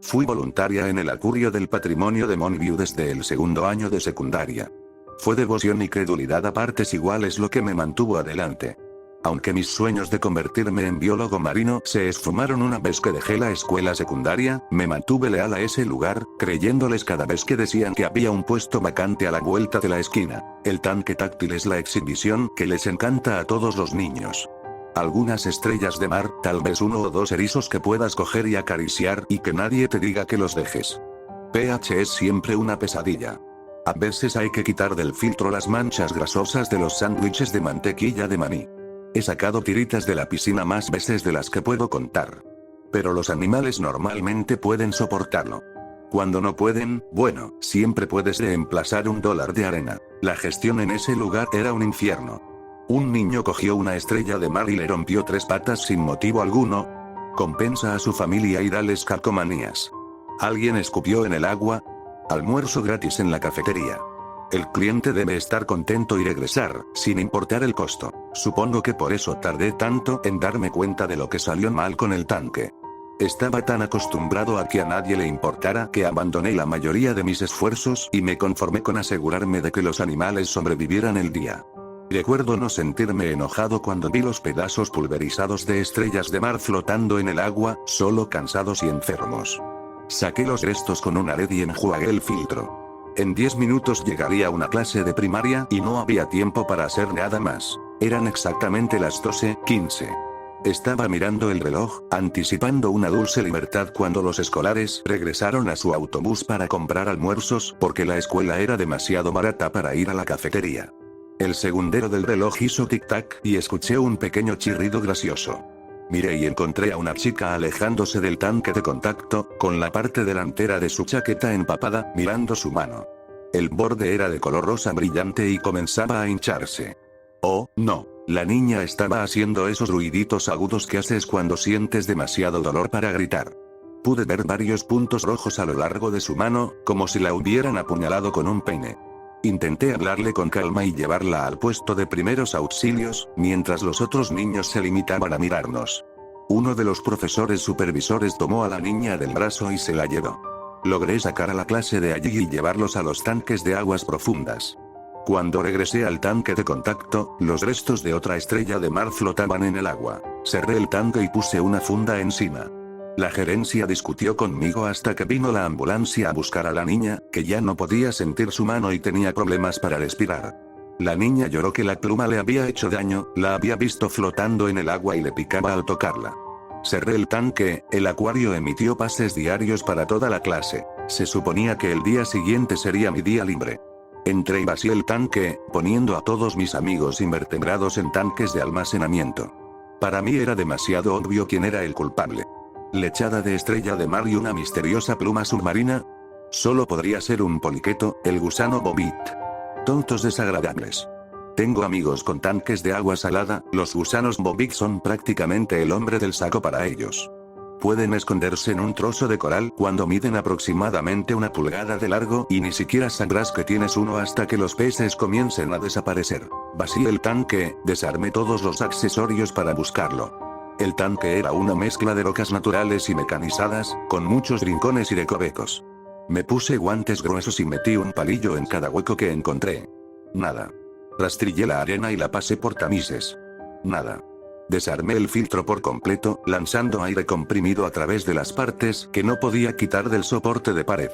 Fui voluntaria en el Acurio del Patrimonio de Montview desde el segundo año de secundaria. Fue devoción y credulidad a partes iguales lo que me mantuvo adelante. Aunque mis sueños de convertirme en biólogo marino se esfumaron una vez que dejé la escuela secundaria, me mantuve leal a ese lugar, creyéndoles cada vez que decían que había un puesto vacante a la vuelta de la esquina. El tanque táctil es la exhibición que les encanta a todos los niños. Algunas estrellas de mar, tal vez uno o dos erizos que puedas coger y acariciar y que nadie te diga que los dejes. pH es siempre una pesadilla. A veces hay que quitar del filtro las manchas grasosas de los sándwiches de mantequilla de maní. He sacado tiritas de la piscina más veces de las que puedo contar. Pero los animales normalmente pueden soportarlo. Cuando no pueden, bueno, siempre puedes reemplazar $1 de arena. La gestión en ese lugar era un infierno. Un niño cogió una estrella de mar y le rompió 3 patas sin motivo alguno. Compensa a su familia y dales calcomanías. Alguien escupió en el agua. Almuerzo gratis en la cafetería. El cliente debe estar contento y regresar, sin importar el costo. Supongo que por eso tardé tanto en darme cuenta de lo que salió mal con el tanque. Estaba tan acostumbrado a que a nadie le importara que abandoné la mayoría de mis esfuerzos y me conformé con asegurarme de que los animales sobrevivieran el día. Recuerdo no sentirme enojado cuando vi los pedazos pulverizados de estrellas de mar flotando en el agua, solo cansados y enfermos. Saqué los restos con una red y enjuagué el filtro. En 10 minutos llegaría a una clase de primaria y no había tiempo para hacer nada más. Eran exactamente las 12:15. Estaba mirando el reloj, anticipando una dulce libertad cuando los escolares regresaron a su autobús para comprar almuerzos porque la escuela era demasiado barata para ir a la cafetería. El segundero del reloj hizo tic-tac y escuché un pequeño chirrido gracioso. Miré y encontré a una chica alejándose del tanque de contacto, con la parte delantera de su chaqueta empapada, mirando su mano. El borde era de color rosa brillante y comenzaba a hincharse. Oh, no. La niña estaba haciendo esos ruiditos agudos que haces cuando sientes demasiado dolor para gritar. Pude ver varios puntos rojos a lo largo de su mano, como si la hubieran apuñalado con un peine. Intenté hablarle con calma y llevarla al puesto de primeros auxilios, mientras los otros niños se limitaban a mirarnos. Uno de los profesores supervisores tomó a la niña del brazo y se la llevó. Logré sacar a la clase de allí y llevarlos a los tanques de aguas profundas. Cuando regresé al tanque de contacto, los restos de otra estrella de mar flotaban en el agua. Cerré el tanque y puse una funda encima. La gerencia discutió conmigo hasta que vino la ambulancia a buscar a la niña, que ya no podía sentir su mano y tenía problemas para respirar. La niña lloró que la pluma le había hecho daño, la había visto flotando en el agua y le picaba al tocarla. Cerré el tanque, el acuario emitió pases diarios para toda la clase. Se suponía que el día siguiente sería mi día libre. Entré y vacié el tanque, poniendo a todos mis amigos invertebrados en tanques de almacenamiento. Para mí era demasiado obvio quién era el culpable. Lechada de estrella de mar y una misteriosa pluma submarina. Solo podría ser un poliqueto, el gusano bobit. Tontos desagradables. Tengo amigos con tanques de agua salada, los gusanos bobit son prácticamente el hombre del saco para ellos. Pueden esconderse en un trozo de coral cuando miden aproximadamente 1 pulgada de largo y ni siquiera sabrás que tienes uno hasta que los peces comiencen a desaparecer. Vacié el tanque, desarmé todos los accesorios para buscarlo. El tanque era una mezcla de rocas naturales y mecanizadas, con muchos rincones y recovecos. Me puse guantes gruesos y metí un palillo en cada hueco que encontré. Nada. Rastrillé la arena y la pasé por tamices. Nada. Desarmé el filtro por completo, lanzando aire comprimido a través de las partes que no podía quitar del soporte de pared.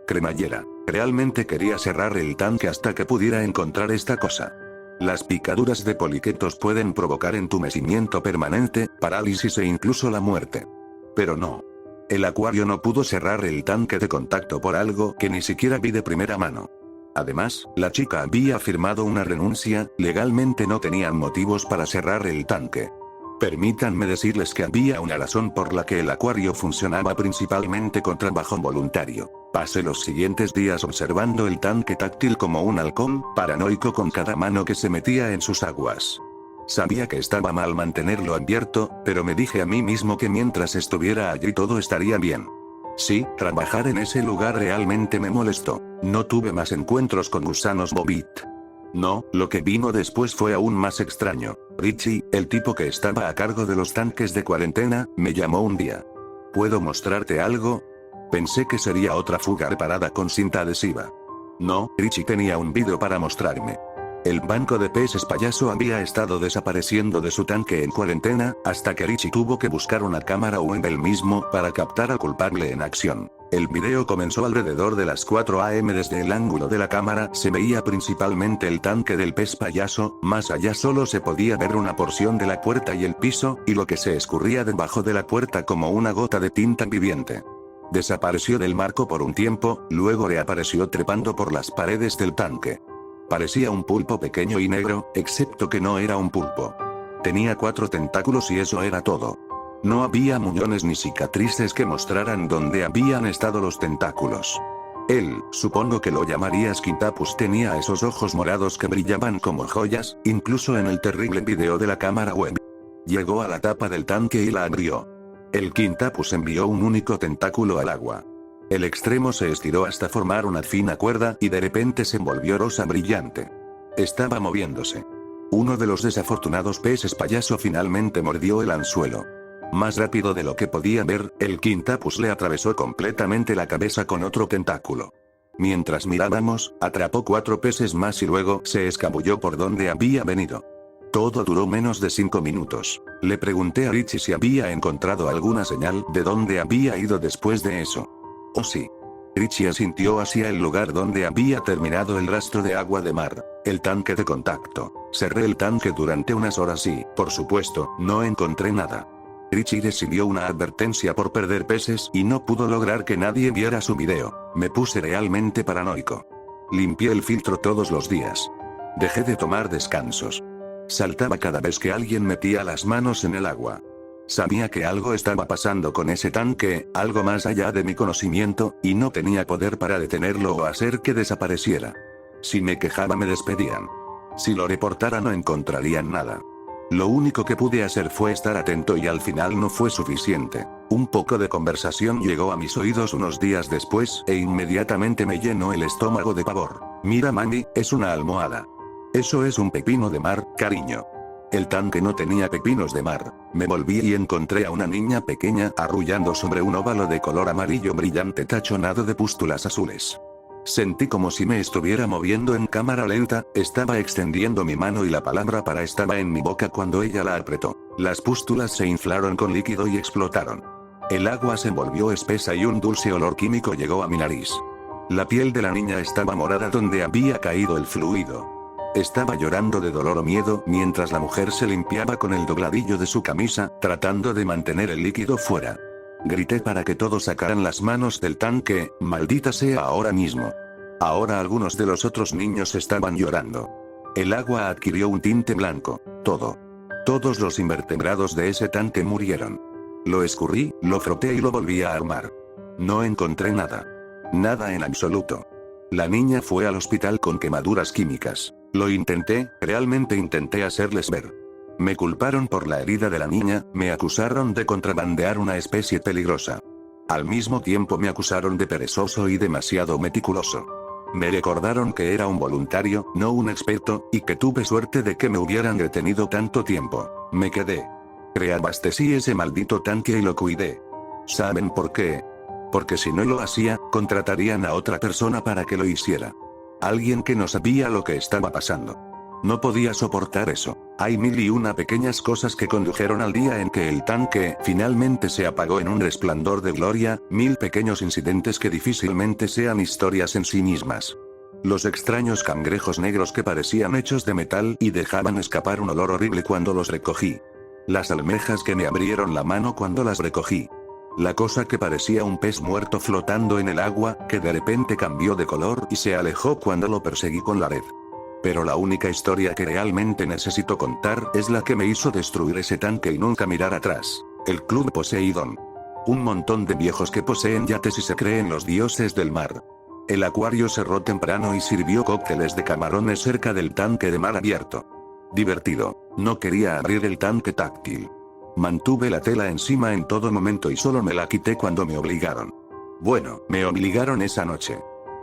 Cremallera. Realmente quería cerrar el tanque hasta que pudiera encontrar esta cosa. Las picaduras de poliquetos pueden provocar entumecimiento permanente, parálisis e incluso la muerte. Pero no. El acuario no pudo cerrar el tanque de contacto por algo que ni siquiera vi de primera mano. Además, la chica había firmado una renuncia, legalmente no tenían motivos para cerrar el tanque. Permítanme decirles que había una razón por la que el acuario funcionaba principalmente con trabajo voluntario. Pasé los siguientes días observando el tanque táctil como un halcón, paranoico con cada mano que se metía en sus aguas. Sabía que estaba mal mantenerlo abierto, pero me dije a mí mismo que mientras estuviera allí todo estaría bien. Sí, trabajar en ese lugar realmente me molestó. No tuve más encuentros con gusanos bobit. No, lo que vino después fue aún más extraño. Richie, el tipo que estaba a cargo de los tanques de cuarentena, me llamó un día. ¿Puedo mostrarte algo? Pensé que sería otra fuga reparada con cinta adhesiva. No, Richie tenía un vídeo para mostrarme. El banco de peces payaso había estado desapareciendo de su tanque en cuarentena, hasta que Richie tuvo que buscar una cámara web él mismo para captar al culpable en acción. El video comenzó alrededor de las 4 am. Desde el ángulo de la cámara se veía principalmente el tanque del pez payaso, más allá solo se podía ver una porción de la puerta y el piso, y lo que se escurría debajo de la puerta como una gota de tinta viviente. Desapareció del marco por un tiempo, luego reapareció trepando por las paredes del tanque. Parecía un pulpo pequeño y negro, excepto que no era un pulpo. Tenía 4 tentáculos y eso era todo. No había muñones ni cicatrices que mostraran dónde habían estado los tentáculos. Él, supongo que lo llamarías Quintapus, tenía esos ojos morados que brillaban como joyas, incluso en el terrible video de la cámara web. Llegó a la tapa del tanque y la abrió. El Quintapus envió un único tentáculo al agua. El extremo se estiró hasta formar una fina cuerda y de repente se envolvió rosa brillante. Estaba moviéndose. Uno de los desafortunados peces payaso finalmente mordió el anzuelo. Más rápido de lo que podía ver, el Quintapus le atravesó completamente la cabeza con otro tentáculo. Mientras mirábamos, atrapó 4 peces más y luego se escabulló por donde había venido. Todo duró menos de 5 minutos. Le pregunté a Richie si había encontrado alguna señal de dónde había ido después de eso. Oh sí. Richie asintió hacia el lugar donde había terminado el rastro de agua de mar, el tanque de contacto. Cerré el tanque durante unas horas y, por supuesto, no encontré nada. Richie recibió una advertencia por perder peces y no pudo lograr que nadie viera su video. Me puse realmente paranoico. Limpié el filtro todos los días. Dejé de tomar descansos. Saltaba cada vez que alguien metía las manos en el agua. Sabía que algo estaba pasando con ese tanque, algo más allá de mi conocimiento, y no tenía poder para detenerlo o hacer que desapareciera. Si me quejaba me despedían. Si lo reportara no encontrarían nada. Lo único que pude hacer fue estar atento y al final no fue suficiente. Un poco de conversación llegó a mis oídos unos días después e inmediatamente me llenó el estómago de pavor. Mira mami, es una almohada. Eso es un pepino de mar, cariño. El tanque no tenía pepinos de mar. Me volví y encontré a una niña pequeña arrullando sobre un óvalo de color amarillo brillante tachonado de pústulas azules. Sentí como si me estuviera moviendo en cámara lenta, estaba extendiendo mi mano y la palabra para estaba en mi boca cuando ella la apretó. Las pústulas se inflaron con líquido y explotaron. El agua se volvió espesa y un dulce olor químico llegó a mi nariz. La piel de la niña estaba morada donde había caído el fluido. Estaba llorando de dolor o miedo mientras la mujer se limpiaba con el dobladillo de su camisa, tratando de mantener el líquido fuera. Grité para que todos sacaran las manos del tanque, maldita sea ahora mismo. Ahora algunos de los otros niños estaban llorando. El agua adquirió un tinte blanco. Todos los invertebrados de ese tanque murieron. Lo escurrí, lo froté y lo volví a armar. No encontré nada. Nada en absoluto. La niña fue al hospital con quemaduras químicas. Lo intenté, realmente intenté hacerles ver. Me culparon por la herida de la niña, me acusaron de contrabandear una especie peligrosa. Al mismo tiempo me acusaron de perezoso y demasiado meticuloso. Me recordaron que era un voluntario, no un experto, y que tuve suerte de que me hubieran retenido tanto tiempo. Me quedé. Reabastecí ese maldito tanque y lo cuidé. ¿Saben por qué? Porque si no lo hacía, contratarían a otra persona para que lo hiciera. Alguien que no sabía lo que estaba pasando. No podía soportar eso. Hay 1001 pequeñas cosas que condujeron al día en que el tanque finalmente se apagó en un resplandor de gloria, 1000 pequeños incidentes que difícilmente sean historias en sí mismas. Los extraños cangrejos negros que parecían hechos de metal y dejaban escapar un olor horrible cuando los recogí. Las almejas que me abrieron la mano cuando las recogí. La cosa que parecía un pez muerto flotando en el agua, que de repente cambió de color y se alejó cuando lo perseguí con la red. Pero la única historia que realmente necesito contar es la que me hizo destruir ese tanque y nunca mirar atrás. El Club Poseidón. Un montón de viejos que poseen yates y se creen los dioses del mar. El acuario cerró temprano y sirvió cócteles de camarones cerca del tanque de mar abierto. Divertido. No quería abrir el tanque táctil. Mantuve la tela encima en todo momento y solo me la quité cuando me obligaron. Bueno, me obligaron esa noche.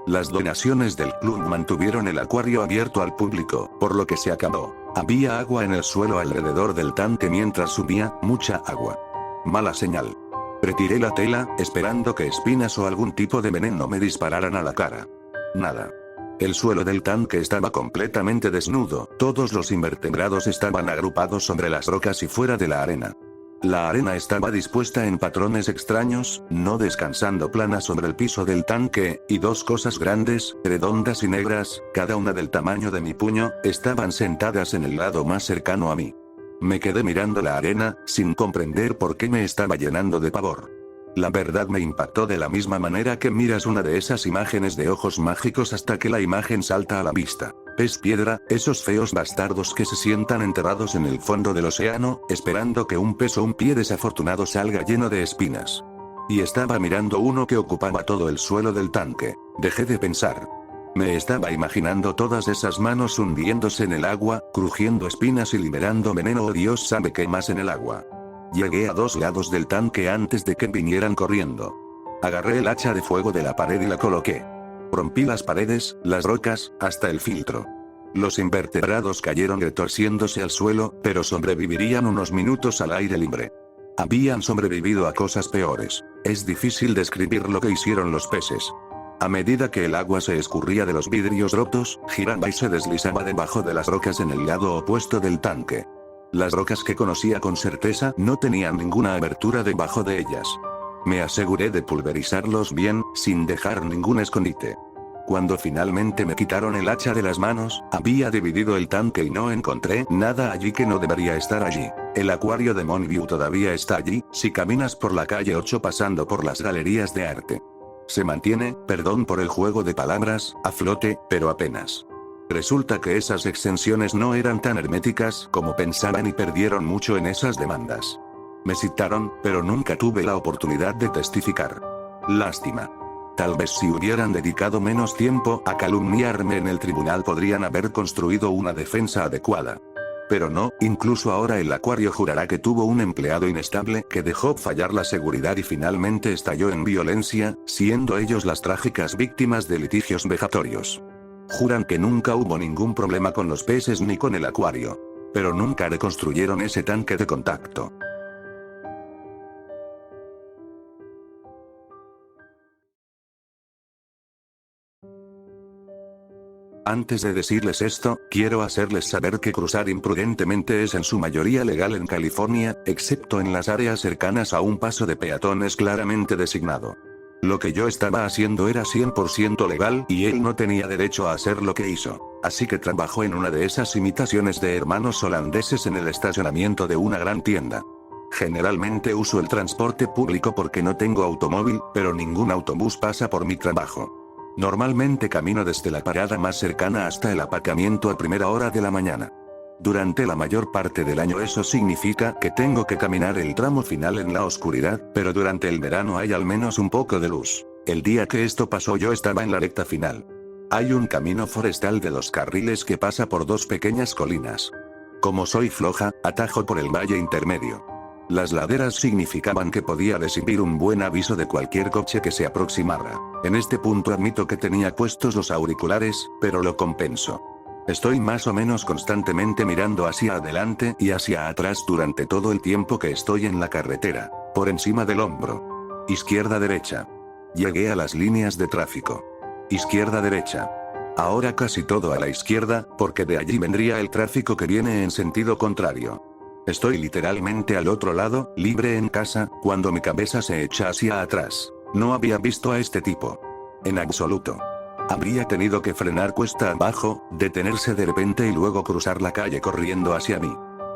Las donaciones del club mantuvieron el acuario abierto al público, por lo que se acabó. Había agua en el suelo alrededor del tanque mientras subía, mucha agua. Mala señal. Retiré la tela, esperando que espinas o algún tipo de veneno me dispararan a la cara. Nada. El suelo del tanque estaba completamente desnudo, todos los invertebrados estaban agrupados sobre las rocas y fuera de la arena. La arena estaba dispuesta en patrones extraños, no descansando plana sobre el piso del tanque, y dos cosas grandes, redondas y negras, cada una del tamaño de mi puño, estaban sentadas en el lado más cercano a mí. Me quedé mirando la arena, sin comprender por qué me estaba llenando de pavor. La verdad me impactó de la misma manera que miras una de esas imágenes de ojos mágicos hasta que la imagen salta a la vista. Pez piedra, esos feos bastardos que se sientan enterrados en el fondo del océano, esperando que un pez o un pie desafortunado salga lleno de espinas. Y estaba mirando uno que ocupaba todo el suelo del tanque. Dejé de pensar. Me estaba imaginando todas esas manos hundiéndose en el agua, crujiendo espinas y liberando veneno o Dios sabe qué más en el agua. Llegué a dos lados del tanque antes de que vinieran corriendo. Agarré el hacha de fuego de la pared y la coloqué. Rompí las paredes, las rocas, hasta el filtro. Los invertebrados cayeron retorciéndose al suelo, pero sobrevivirían unos minutos al aire libre. Habían sobrevivido a cosas peores. Es difícil describir lo que hicieron los peces. A medida que el agua se escurría de los vidrios rotos, giraba y se deslizaba debajo de las rocas en el lado opuesto del tanque. Las rocas que conocía con certeza no tenían ninguna abertura debajo de ellas. Me aseguré de pulverizarlos bien, sin dejar ningún escondite. Cuando finalmente me quitaron el hacha de las manos, había dividido el tanque y no encontré nada allí que no debería estar allí. El acuario de Moonview todavía está allí, si caminas por la calle 8 pasando por las galerías de arte. Se mantiene, perdón por el juego de palabras, a flote, pero apenas. Resulta que esas extensiones no eran tan herméticas como pensaban y perdieron mucho en esas demandas. Me citaron, pero nunca tuve la oportunidad de testificar. Lástima. Tal vez si hubieran dedicado menos tiempo a calumniarme en el tribunal podrían haber construido una defensa adecuada. Pero no, incluso ahora el acuario jurará que tuvo un empleado inestable que dejó fallar la seguridad y finalmente estalló en violencia, siendo ellos las trágicas víctimas de litigios vejatorios. Juran que nunca hubo ningún problema con los peces ni con el acuario. Pero nunca reconstruyeron ese tanque de contacto. Antes de decirles esto, quiero hacerles saber que cruzar imprudentemente es en su mayoría legal en California, excepto en las áreas cercanas a un paso de peatones claramente designado. Lo que yo estaba haciendo era 100% legal y él no tenía derecho a hacer lo que hizo. Así que trabajó en una de esas imitaciones de hermanos holandeses en el estacionamiento de una gran tienda. Generalmente uso el transporte público porque no tengo automóvil, pero ningún autobús pasa por mi trabajo. Normalmente camino desde la parada más cercana hasta el aparcamiento a primera hora de la mañana. Durante la mayor parte del año eso significa que tengo que caminar el tramo final en la oscuridad, pero durante el verano hay al menos un poco de luz. El día que esto pasó yo estaba en la recta final. Hay un camino forestal de 2 carriles que pasa por 2 pequeñas colinas. Como soy floja, atajo por el valle intermedio. Las laderas significaban que podía recibir un buen aviso de cualquier coche que se aproximara. En este punto admito que tenía puestos los auriculares, pero lo compenso. Estoy más o menos constantemente mirando hacia adelante y hacia atrás durante todo el tiempo que estoy en la carretera, por encima del hombro. Izquierda-derecha. Llegué a las líneas de tráfico. Izquierda-derecha. Ahora casi todo a la izquierda, porque de allí vendría el tráfico que viene en sentido contrario. Estoy literalmente al otro lado, libre en casa, cuando mi cabeza se echa hacia atrás. No había visto a este tipo. En absoluto. Habría tenido que frenar cuesta abajo, detenerse de repente y luego cruzar la calle corriendo hacia mí.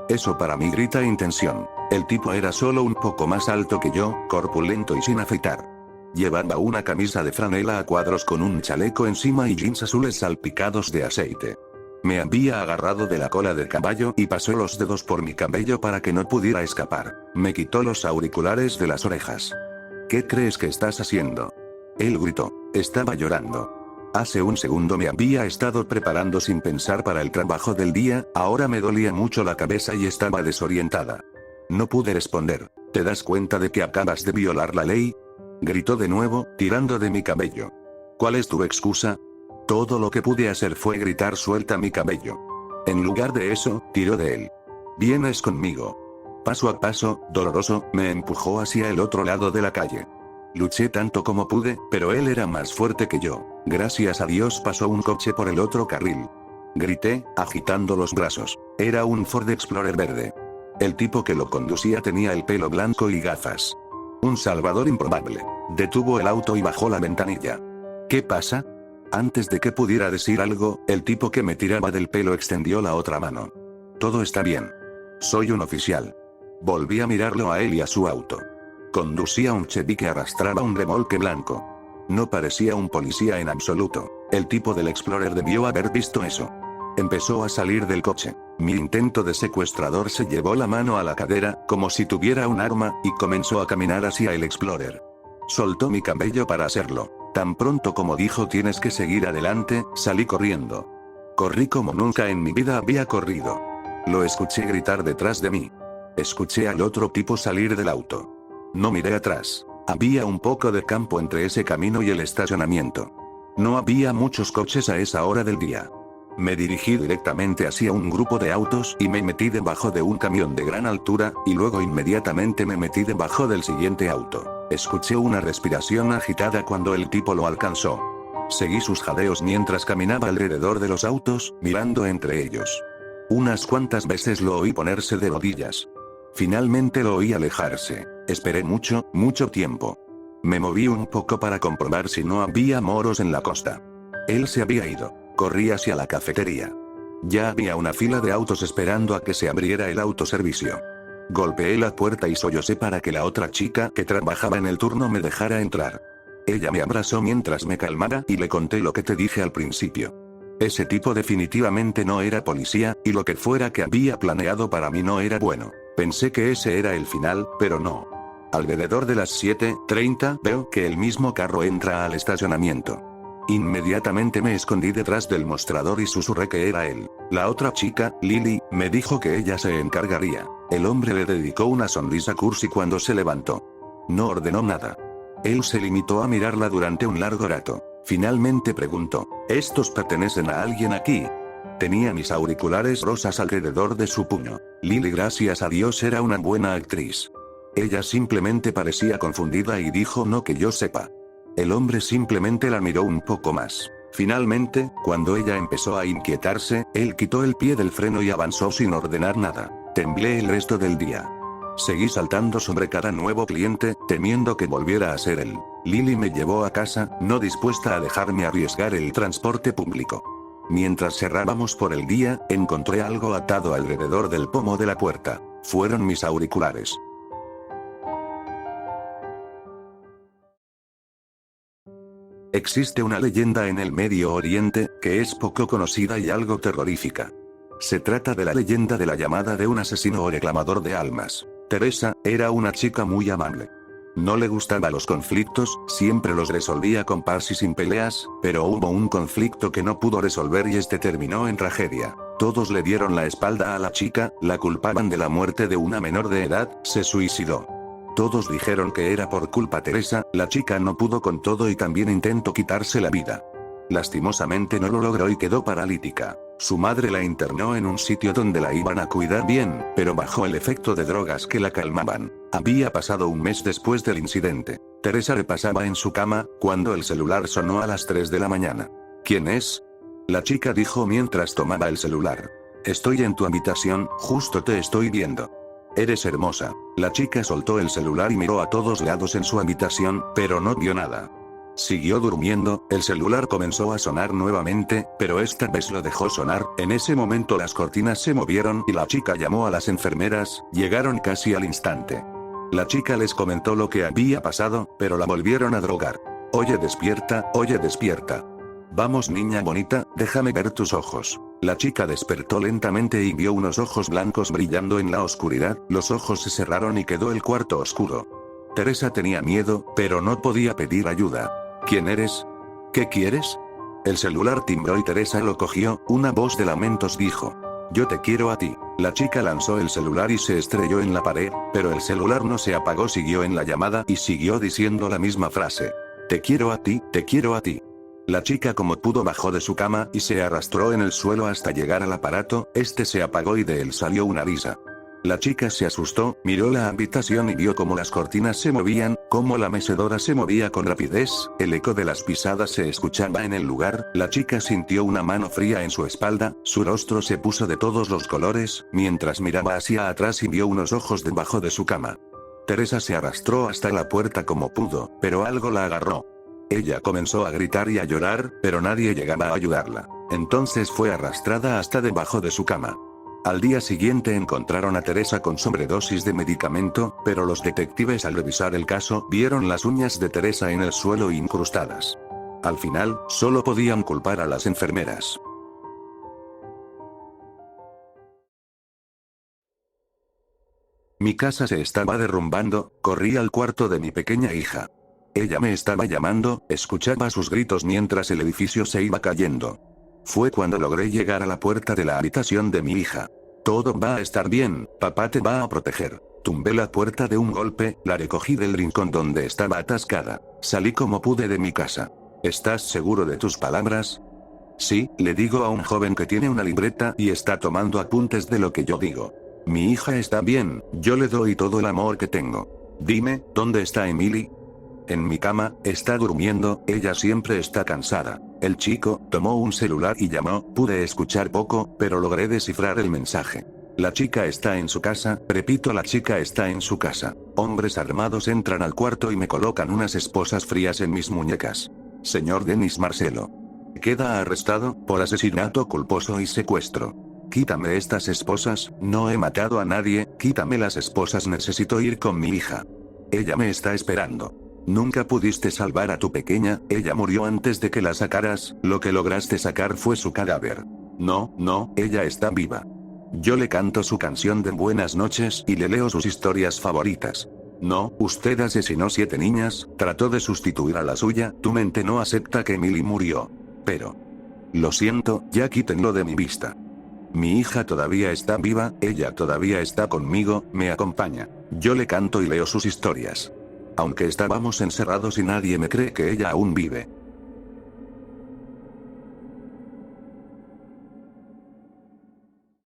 Eso para mí grita intención. El tipo era solo un poco más alto que yo, corpulento y sin afeitar. Llevaba una camisa de franela a cuadros con un chaleco encima y jeans azules salpicados de aceite. Me había agarrado de la cola del caballo y pasó los dedos por mi cabello para que no pudiera escapar. Me quitó los auriculares de las orejas. ¿Qué crees que estás haciendo? Él gritó. Estaba llorando. Hace un segundo me había estado preparando sin pensar para el trabajo del día, ahora me dolía mucho la cabeza y estaba desorientada. No pude responder. ¿Te das cuenta de que acabas de violar la ley? Gritó de nuevo, tirando de mi cabello. ¿Cuál es tu excusa? Todo lo que pude hacer fue gritar suelta mi cabello. En lugar de eso, tiró de él. Vienes conmigo. Paso a paso, doloroso, me empujó hacia el otro lado de la calle. Luché tanto como pude, pero él era más fuerte que yo. Gracias a Dios pasó un coche por el otro carril. Grité, agitando los brazos. Era un Ford Explorer verde. El tipo que lo conducía tenía el pelo blanco y gafas. Un salvador improbable. Detuvo el auto y bajó la ventanilla. ¿Qué pasa? Antes de que pudiera decir algo, el tipo que me tiraba del pelo extendió la otra mano. Todo está bien. Soy un oficial. Volví a mirarlo a él y a su auto. Conducía un Chevy que arrastraba un remolque blanco. No parecía un policía en absoluto. El tipo del Explorer debió haber visto eso. Empezó a salir del coche. Mi intento de secuestrador se llevó la mano a la cadera, como si tuviera un arma, y comenzó a caminar hacia el Explorer. Soltó mi cabello para hacerlo. Tan pronto como dijo tienes que seguir adelante, salí corriendo. Corrí como nunca en mi vida había corrido. Lo escuché gritar detrás de mí. Escuché al otro tipo salir del auto. No miré atrás. Había un poco de campo entre ese camino y el estacionamiento. No había muchos coches a esa hora del día. Me dirigí directamente hacia un grupo de autos y me metí debajo de un camión de gran altura, y luego inmediatamente me metí debajo del siguiente auto. Escuché una respiración agitada cuando el tipo lo alcanzó. Seguí sus jadeos mientras caminaba alrededor de los autos, mirando entre ellos. Unas cuantas veces lo oí ponerse de rodillas. Finalmente lo oí alejarse. Esperé mucho, mucho tiempo. Me moví un poco para comprobar si no había moros en la costa. Él se había ido. Corrí hacia la cafetería. Ya había una fila de autos esperando a que se abriera el autoservicio. Golpeé la puerta y sollocé para que la otra chica que trabajaba en el turno me dejara entrar. Ella me abrazó mientras me calmara y le conté lo que te dije al principio. Ese tipo definitivamente no era policía, y lo que fuera que había planeado para mí no era bueno. Pensé que ese era el final, pero no. Alrededor de las 7:30 veo que el mismo carro entra al estacionamiento. Inmediatamente me escondí detrás del mostrador y susurré que era él. La otra chica, Lily, me dijo que ella se encargaría. El hombre le dedicó una sonrisa cursi cuando se levantó. No ordenó nada. Él se limitó a mirarla durante un largo rato. Finalmente preguntó, ¿estos pertenecen a alguien aquí? Tenía mis auriculares rosas alrededor de su puño. Lily, gracias a Dios, era una buena actriz. Ella simplemente parecía confundida y dijo no que yo sepa. El hombre simplemente la miró un poco más. Finalmente, cuando ella empezó a inquietarse, él quitó el pie del freno y avanzó sin ordenar nada. Temblé el resto del día. Seguí saltando sobre cada nuevo cliente, temiendo que volviera a ser él. Lily me llevó a casa, no dispuesta a dejarme arriesgar el transporte público. Mientras cerrábamos por el día, encontré algo atado alrededor del pomo de la puerta. Fueron mis auriculares. Existe una leyenda en el Medio Oriente, que es poco conocida y algo terrorífica. Se trata de la leyenda de la llamada de un asesino o reclamador de almas. Teresa, era una chica muy amable. No le gustaban los conflictos, siempre los resolvía con paz y sin peleas, pero hubo un conflicto que no pudo resolver y este terminó en tragedia. Todos le dieron la espalda a la chica, la culpaban de la muerte de una menor de edad, se suicidó. Todos dijeron que era por culpa Teresa, la chica no pudo con todo y también intentó quitarse la vida. Lastimosamente no lo logró y quedó paralítica. Su madre la internó en un sitio donde la iban a cuidar bien, pero bajo el efecto de drogas que la calmaban. Había pasado un mes después del incidente. Teresa repasaba en su cama, cuando el celular sonó a las 3 de la mañana. ¿Quién es? La chica dijo mientras tomaba el celular. Estoy en tu habitación, justo te estoy viendo. Eres hermosa. La chica soltó el celular y miró a todos lados en su habitación, pero no vio nada. Siguió durmiendo, el celular comenzó a sonar nuevamente, pero esta vez lo dejó sonar. En ese momento las cortinas se movieron y la chica llamó a las enfermeras, llegaron casi al instante. La chica les comentó lo que había pasado, pero la volvieron a drogar. Oye despierta, Vamos niña bonita, déjame ver tus ojos. La chica despertó lentamente y vio unos ojos blancos brillando en la oscuridad, los ojos se cerraron y quedó el cuarto oscuro. Teresa tenía miedo, pero no podía pedir ayuda. ¿Quién eres? ¿Qué quieres? El celular timbró y Teresa lo cogió, una voz de lamentos dijo. Yo te quiero a ti. La chica lanzó el celular y se estrelló en la pared, pero el celular no se apagó, siguió en la llamada y siguió diciendo la misma frase. Te quiero a ti, te quiero a ti. La chica como pudo bajó de su cama y se arrastró en el suelo hasta llegar al aparato, este se apagó y de él salió una risa. La chica se asustó, miró la habitación y vio cómo las cortinas se movían, cómo la mecedora se movía con rapidez, el eco de las pisadas se escuchaba en el lugar, la chica sintió una mano fría en su espalda, su rostro se puso de todos los colores, mientras miraba hacia atrás y vio unos ojos debajo de su cama. Teresa se arrastró hasta la puerta como pudo, pero algo la agarró. Ella comenzó a gritar y a llorar, pero nadie llegaba a ayudarla. Entonces fue arrastrada hasta debajo de su cama. Al día siguiente encontraron a Teresa con sobredosis de medicamento, pero los detectives al revisar el caso vieron las uñas de Teresa en el suelo incrustadas. Al final, solo podían culpar a las enfermeras. Mi casa se estaba derrumbando, corrí al cuarto de mi pequeña hija. Ella me estaba llamando, escuchaba sus gritos mientras el edificio se iba cayendo. Fue cuando logré llegar a la puerta de la habitación de mi hija. Todo va a estar bien, papá te va a proteger. Tumbé la puerta de un golpe, la recogí del rincón donde estaba atascada. Salí como pude de mi casa. ¿Estás seguro de tus palabras? Sí, le digo a un joven que tiene una libreta y está tomando apuntes de lo que yo digo. Mi hija está bien, yo le doy todo el amor que tengo. Dime, ¿dónde está Emily? En mi cama, está durmiendo, ella siempre está cansada. El chico tomó un celular y llamó, pude escuchar poco, pero logré descifrar el mensaje. La chica está en su casa, repito, la chica está en su casa. Hombres armados entran al cuarto y me colocan unas esposas frías en mis muñecas. Señor Denis Marcelo. Queda arrestado, por asesinato culposo y secuestro. Quítame estas esposas, no he matado a nadie, quítame las esposas, necesito ir con mi hija. Ella me está esperando. Nunca pudiste salvar a tu pequeña, ella murió antes de que la sacaras, lo que lograste sacar fue su cadáver. No, no, ella está viva. Yo le canto su canción de buenas noches y le leo sus historias favoritas. No, usted asesinó 7 niñas, trató de sustituir a la suya, tu mente no acepta que Emily murió. Pero... lo siento, ya quítenlo de mi vista. Mi hija todavía está viva, ella todavía está conmigo, me acompaña. Yo le canto y leo sus historias. Aunque estábamos encerrados y nadie me cree que ella aún vive.